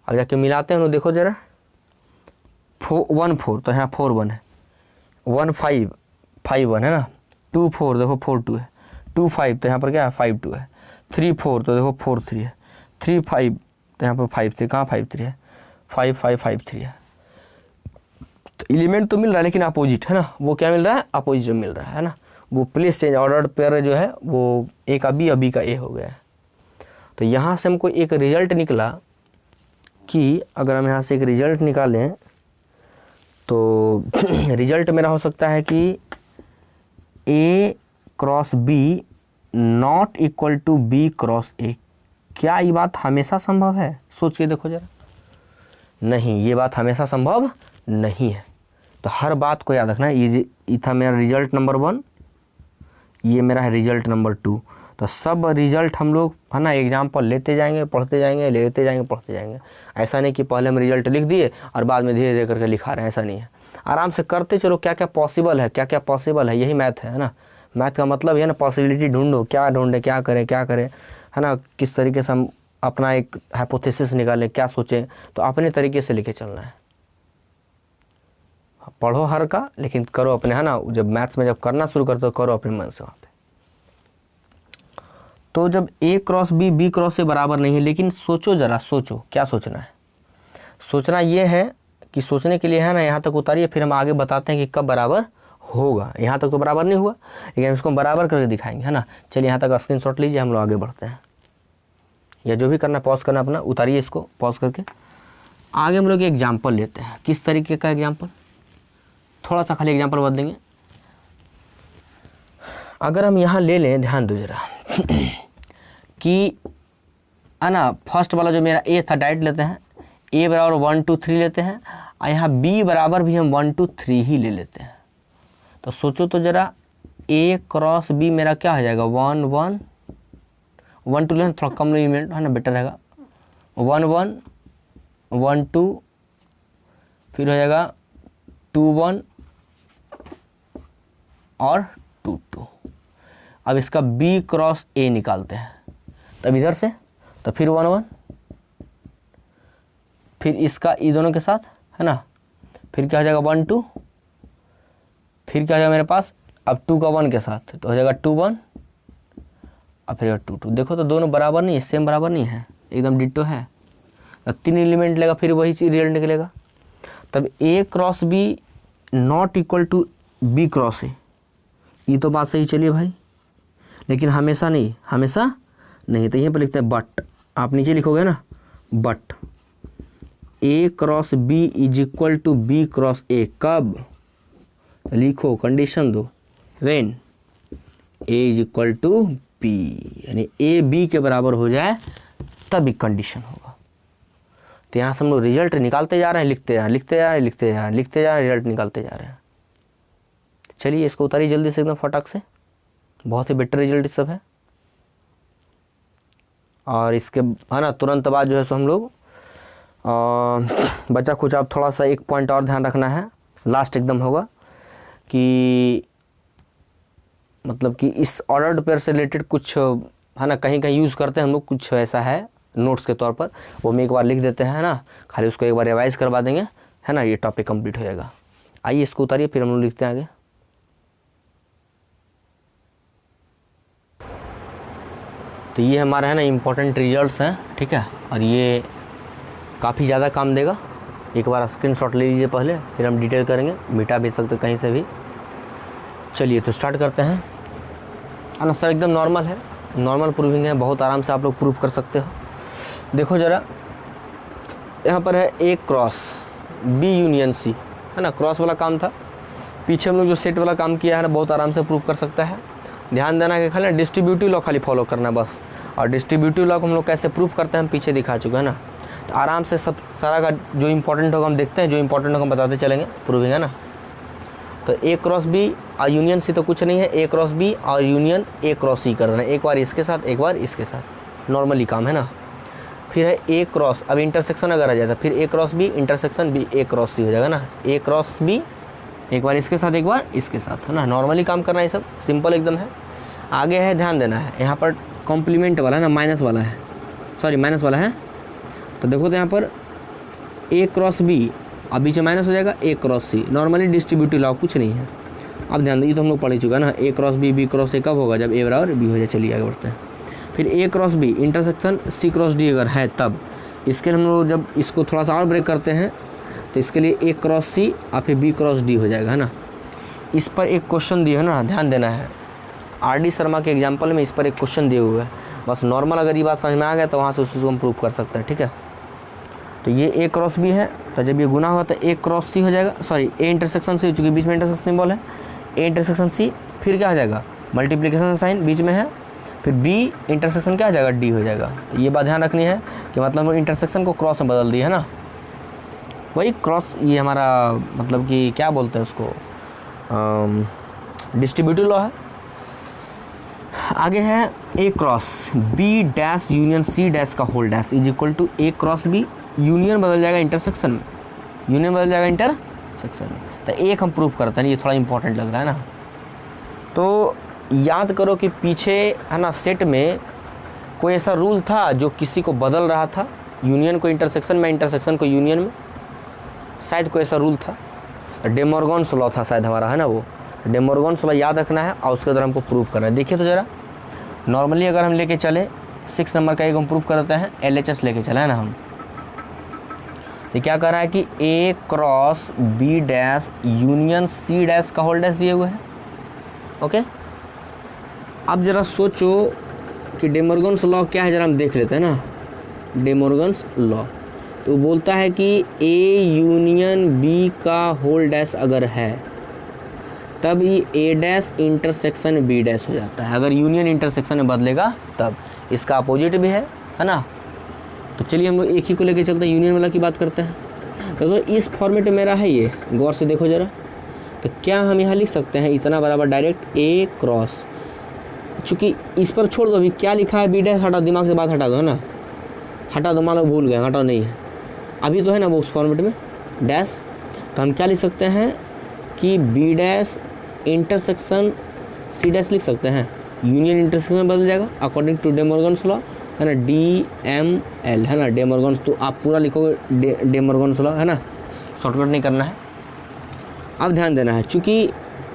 अब जाके मिलाते हैं, देखो ज़रा 1 4, तो यहाँ 4 1 है, 1 5 5 1 है ना, 2 4 देखो 4 2 है, 2 5 तो यहाँ पर क्या है 5 2 है, 3 4 तो देखो 4 3 है, 3 5 तो यहाँ पर 5 3, कहाँ 5 3 है, 5 5 5 3 है। तो एलिमेंट तो मिल रहा है लेकिन अपोजिट, है ना, वो क्या मिल रहा है, अपोजिट मिल रहा है ना, वो प्लेस चेंज, ऑर्डर पेयर जो है वो ए का बी और बी का ए हो गया है। तो यहाँ से हमको एक रिजल्ट निकला कि अगर हम यहाँ से एक रिजल्ट निकालें तो रिजल्ट मेरा हो सकता है कि A cross B not equal to B cross A. क्या ये बात हमेशा संभव है, सोच के देखो जरा। नहीं, ये बात हमेशा संभव नहीं है। तो हर बात को याद रखना है। ये था मेरा रिजल्ट नंबर 1, ये मेरा है रिजल्ट नंबर 2। तो सब रिजल्ट हम लोग है ना एग्जाम्पल लेते जाएंगे, पढ़ते जाएंगे, लेते जाएंगे, पढ़ते जाएंगे। ऐसा नहीं कि पहले हम रिजल्ट लिख दिए और बाद में धीरे धीरे करके लिखा रहे हैं, ऐसा नहीं है। आराम से करते चलो, क्या क्या पॉसिबल है, क्या क्या पॉसिबल है, यही मैथ है ना। मैथ का मतलब ये ना पॉसिबिलिटी ढूंढो, क्या ढूंढे, क्या करें है ना, किस तरीके से हम अपना एक हाइपोथेसिस निकालें, क्या सोचें, तो अपने तरीके से लिखे चलना है। पढ़ो हर का, लेकिन करो अपने, है ना। जब मैथ्स में जब करना शुरू करते हो करो अपने मन से वहाँ पे। तो जब A cross B B cross से बराबर नहीं है, लेकिन सोचो ज़रा, सोचो क्या सोचना है। सोचना ये है कि सोचने के लिए है ना यहाँ तक उतारिए, फिर हम आगे बताते हैं कि कब बराबर होगा। यहाँ तक तो बराबर नहीं हुआ, लेकिन हम इसको बराबर करके दिखाएंगे, है ना। चलिए यहाँ तक स्क्रीनशॉट लीजिए, हम लोग आगे बढ़ते हैं। या जो भी करना पॉज करना अपना, उतारिए इसको पॉज करके। आगे हम लोग एग्जाम्पल लेते हैं। किस तरीके का एग्जाम्पल, थोड़ा सा खाली एग्जाम्पल बदलेंगे। अगर हम यहाँ ले लें, ध्यान दो जरा कि है ना फर्स्ट वाला जो मेरा A था डायरेक्ट लेते हैं, A बराबर 1 2 3 लेते हैं, और यहाँ B बराबर भी हम 1 2 3 ही ले लेते हैं। तो सोचो तो ज़रा, A क्रॉस B मेरा क्या हो जाएगा, 1 1 1 2 लेना, थोड़ा कम एलिमेंट है ना, बेटर रहेगा। 1 1 1 2, फिर हो जाएगा 2 1 और 2 2। अब इसका B क्रॉस A निकालते हैं, तब इधर से, तो फिर 1 1, फिर इसका ई दोनों के साथ, है ना, फिर क्या हो जाएगा 1 2, फिर क्या हो जाएगा मेरे पास अब 2 का 1 के साथ, तो हो जाएगा 2 1 और फिर 2 2। देखो तो दोनों बराबर नहीं है, सेम बराबर नहीं है, एकदम डिट्टो है। तो 3 एलिमेंट लेगा, फिर वही चीज़ रिजल्ट निकलेगा। तब A cross B not equal to B cross A, ये तो बात सही चलिए भाई, लेकिन हमेशा नहीं, हमेशा नहीं। तो यहीं पर लिखते हैं बट, आप नीचे लिखोगे ना but A cross B is equal to B cross A कब, लिखो कंडीशन दो, when A is equal to B, यानी A B के बराबर हो जाए तब एक कंडीशन होगा। तो यहाँ से हम लोग रिजल्ट निकालते जा रहे हैं, लिखते जा रहे हैं, लिखते जा रहे हैं, लिखते जा रहे हैं, लिखते जा रहे हैं, रिजल्ट निकालते जा रहे हैं। चलिए इसको उतारिए जल्दी से एकदम फटाक से, बहुत ही बेटर रिजल्ट सब है। और इसके है ना तुरंत बाद जो है सो हम लोग बचा कुछ, आप थोड़ा सा एक पॉइंट और ध्यान रखना है, लास्ट एकदम होगा कि मतलब कि इस ऑर्डर्ड पेयर से रिलेटेड कुछ है ना कहीं कहीं यूज़ करते हैं हम लोग, कुछ ऐसा है नोट्स के तौर पर, वो हम एक बार लिख देते हैं ना, खाली उसको एक बार रिवाइज करवा देंगे, है ना, ये टॉपिक कंप्लीट हो जाएगा। आइए इसको उतारिए, फिर हम लोग लिखते हैं आगे। तो ये हमारा है ना इम्पोर्टेंट रिजल्ट्स हैं, ठीक है, और ये काफ़ी ज़्यादा काम देगा। एक बार स्क्रीनशॉट ले लीजिए पहले, फिर हम डिटेल करेंगे, मिटा भी सकते कहीं से भी। चलिए तो स्टार्ट करते हैं। ना सर एकदम नॉर्मल है, नॉर्मल प्रूविंग है, बहुत आराम से आप लोग प्रूव कर सकते हो। देखो ज़रा, यहाँ पर है A cross B union C, है ना, क्रॉस वाला काम था। पीछे हम लोग जो सेट वाला काम किया है ना, बहुत आराम से प्रूव कर सकता है। ध्यान देना कि खाली डिस्ट्रीब्यूटिव लॉ खाली फॉलो करना बस, और डिस्ट्रीब्यूटिव लॉ को हम लोग कैसे प्रूव करते हैं हम पीछे दिखा चुके हैं ना। तो आराम से सब सारा का जो इंपॉर्टेंट होगा हम देखते हैं, जो इंपॉर्टेंट होगा हम बताते चलेंगे, प्रूविंग है ना। तो A क्रॉस B और यूनियन C तो कुछ नहीं है, A क्रॉस B और यूनियन A क्रॉस C कर रहे हैं, एक बार इसके साथ एक बार इसके साथ, नॉर्मली काम है ना। फिर है A क्रॉस, अब इंटरसेक्शन अगर आ जाता फिर A cross B intersection B A cross C हो जाएगा ना, A क्रॉस B एक बार इसके साथ एक बार इसके साथ, है ना, नॉर्मली काम करना है, सब सिंपल एकदम है। आगे है, ध्यान देना है, यहाँ पर कॉम्प्लीमेंट वाला है ना, माइनस वाला है, सॉरी माइनस वाला है। तो देखो तो यहाँ पर A क्रॉस B, अब बीच में माइनस हो जाएगा A cross C, normally distributive law कुछ नहीं है। अब ध्यान दीजिए, तो हम लोग पढ़ ही चुका ना, A cross B B cross A कब होगा, जब A बराबर B हो जाए। चलिए आगे बढ़ते हैं। फिर A cross B intersection C cross D अगर है तब, इसके हम लोग जब इसको थोड़ा सा और ब्रेक करते हैं तो इसके लिए A क्रॉस C और फिर B क्रॉस D हो जाएगा, है ना। इस पर एक क्वेश्चन दिया है ना, ध्यान देना है, RD शर्मा के एग्जाम्पल में इस पर एक क्वेश्चन दिए हुए है, बस नॉर्मल अगर ये बात समझ में आ गया तो वहाँ से उसको हम प्रूव कर सकते हैं, ठीक है। तो ये A क्रॉस B है, तो जब ये गुना होगा तो A क्रॉस C हो जाएगा, सॉरी A इंटरसेक्शन C, चूँकि बीच में इंटरसेक्शन सिंबल है, A इंटरसेक्शन C, फिर क्या हो जाएगा मल्टीप्लिकेशन साइन बीच में है, फिर B इंटरसेक्शन क्या हो जाएगा D हो जाएगा। ये बात ध्यान रखनी है कि मतलब हम इंटरसेक्शन को क्रॉस में बदल दिए, है ना, वही क्रॉस, ये हमारा मतलब कि क्या बोलते हैं उसको, डिस्ट्रीब्यूटिव लॉ है। आगे है A cross B dash union C dash का whole dash is equal to A cross B, union बदल जाएगा इंटरसेक्शन में, यूनियन बदल जाएगा इंटरसेक्शन में। तो एक हम प्रूफ करते हैं, ये थोड़ा इंपॉर्टेंट लग रहा है ना। तो याद करो कि पीछे है ना सेट में कोई ऐसा रूल था जो किसी को बदल रहा था, यूनियन को इंटरसेक्शन में, इंटरसेक्शन को यूनियन में, शायद कोई ऐसा रूल था, डे मॉर्गन्स लॉ था शायद हमारा, है ना। वो डे मॉर्गन्स लॉ याद रखना है और उसके अंदर हमको प्रूफ करना है। देखिए तो ज़रा, नॉर्मली अगर हम लेके चले 6 नंबर का एक हम प्रूफ करते हैं, LHS लेके चले है ना हम। तो क्या कर रहा है कि A cross B dash union C dash का होल डैश दिए हुए हैं। ओके, अब ज़रा सोचो कि डे मॉर्गन्स लॉ क्या है, ज़रा हम देख लेते हैं ना। डे मॉर्गन्स लॉ तो बोलता है कि ए यूनियन बी का होल डैश अगर है तब ये ए डैश इंटरसेक्शन बी डैश हो जाता है। अगर यूनियन इंटरसेक्शन में बदलेगा तब, इसका अपोजिट भी है ना। तो चलिए हम लोग एक ही को लेके चलते हैं, यूनियन वाला की बात करते हैं। तो इस फॉर्मेट में मेरा है, ये गौर से देखो ज़रा। तो क्या हम यहाँ लिख सकते हैं इतना बराबर डायरेक्ट ए क्रॉस, चूँकि इस पर छोड़ दो, अभी क्या लिखा है बी डैश हटाओ, दिमाग से बात हटा दो है ना, हटा दो, मान लो भूल गए, हटाओ नहीं है अभी तो है ना वो उस फॉर्मेट में डैश। तो हम क्या लिख सकते हैं कि B dash intersection C dash लिख सकते हैं, यूनियन इंटरसेक्शन बदल जाएगा according to De Morgan's law, है ना, DML है ना, डे मॉर्गन्स। तो आप पूरा लिखोगे डे मॉर्गन्स लॉ है ना, शॉर्टकट नहीं करना है। अब ध्यान देना है, चूँकि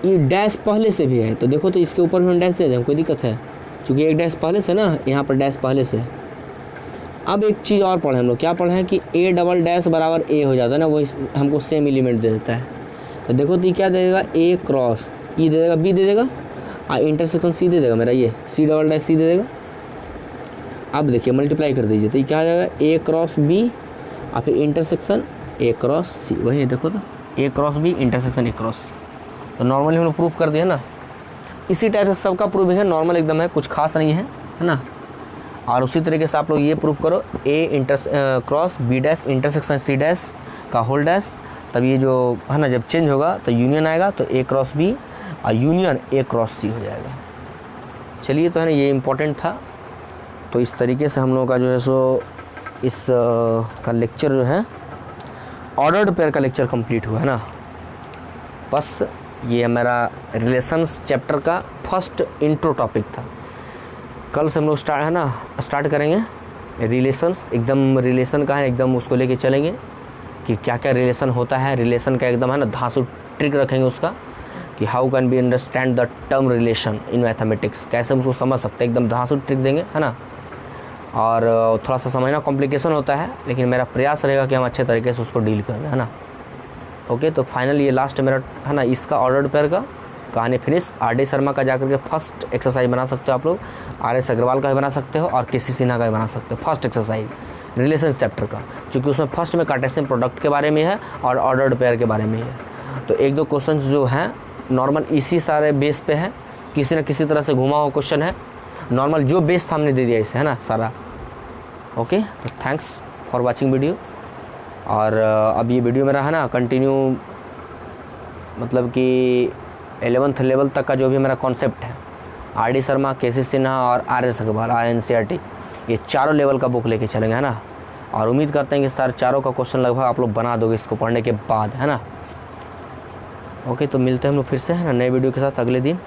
ये डैश पहले से भी है तो देखो, तो इसके ऊपर भी हम डैश दे दें, कोई दिक्कत है, चूँकि एक डैश पहले से ना, यहाँ पर डैश पहले से। अब एक चीज़ और पढ़े हम लोग, क्या पढ़े हैं कि ए डबल डैश बराबर ए हो जाता है ना, वो हमको सेम एलिमेंट दे देता है। तो देखो तो ये क्या दे देगा, ए क्रॉस ई दे देगा, बी दे देगा और इंटरसेक्शन सी दे देगा मेरा, ये सी डबल डैश सी दे देगा। अब देखिए मल्टीप्लाई कर दीजिए तो ये क्या आ जाएगा, ए क्रॉस बी और फिर इंटरसेक्शन ए क्रॉस सी, वही देखो तो A cross B intersection A cross C. तो नॉर्मली हम लोग प्रूफ कर दिए ना, इसी टाइप से सबका प्रूविंग है, नॉर्मल एकदम है, कुछ खास नहीं है ना। और उसी तरीके से आप लोग ये प्रूफ करो, A cross B dash intersection C dash का होल डैश, तब ये जो है ना जब चेंज होगा तो यूनियन आएगा, तो ए क्रॉस बी और यूनियन ए क्रॉस सी हो जाएगा। चलिए तो है ना, ये इम्पोर्टेंट था। तो इस तरीके से हम लोगों का जो है सो इस का लेक्चर जो है ऑर्डर्ड पेयर का लेक्चर कंप्लीट हुआ है ना। बस ये हमारा रिलेशंस चैप्टर का फर्स्ट इंट्रो टॉपिक था। कल से हम लोग स्टार्ट करेंगे रिलेशंस, एकदम रिलेशन का है, एकदम उसको लेके चलेंगे कि क्या क्या रिलेशन होता है, रिलेशन का एकदम है ना धांसू ट्रिक रखेंगे उसका, कि how can be understand the term relation in mathematics, कैसे हम उसको समझ सकते हैं, एकदम धांसू ट्रिक देंगे है ना। और थोड़ा सा समझना कॉम्प्लिकेशन होता है, लेकिन मेरा प्रयास रहेगा कि हम अच्छे तरीके से उसको डील करें है ना। ओके, तो फाइनल ये लास्ट मेरा है ना इसका ऑर्डर्ड पेयर का कहानी फिनिश। RD शर्मा का जाकर के फर्स्ट एक्सरसाइज बना सकते हो आप लोग, RS अग्रवाल का भी बना सकते हो और KC सिन्हा का भी बना सकते हो फर्स्ट एक्सरसाइज रिलेशन चैप्टर का, क्योंकि उसमें फर्स्ट में कार्टेशियन प्रोडक्ट के बारे में है और ऑर्डर्ड पेयर के बारे में है। तो एक दो क्वेश्चन जो हैं नॉर्मल इसी सारे बेस पे है, किसी न किसी तरह से घुमा हुआ क्वेश्चन है, नॉर्मल जो बेस था हमने दे दिया इसे है ना सारा। ओके, तो थैंक्स फॉर वाचिंग वीडियो। और अब ये वीडियो मेरा है ना कंटिन्यू, मतलब कि 11th लेवल तक का जो भी मेरा कॉन्सेप्ट है, RD शर्मा, KC सिन्हा और RS अग्रवाल NCERT, ये चारों लेवल का बुक लेके चलेंगे है ना। और उम्मीद करते हैं कि सारे चारों का क्वेश्चन लगभग आप लोग बना दोगे इसको पढ़ने के बाद है ना। ओके, तो मिलते हैं हम लोग फिर से है ना नए वीडियो के साथ अगले दिन।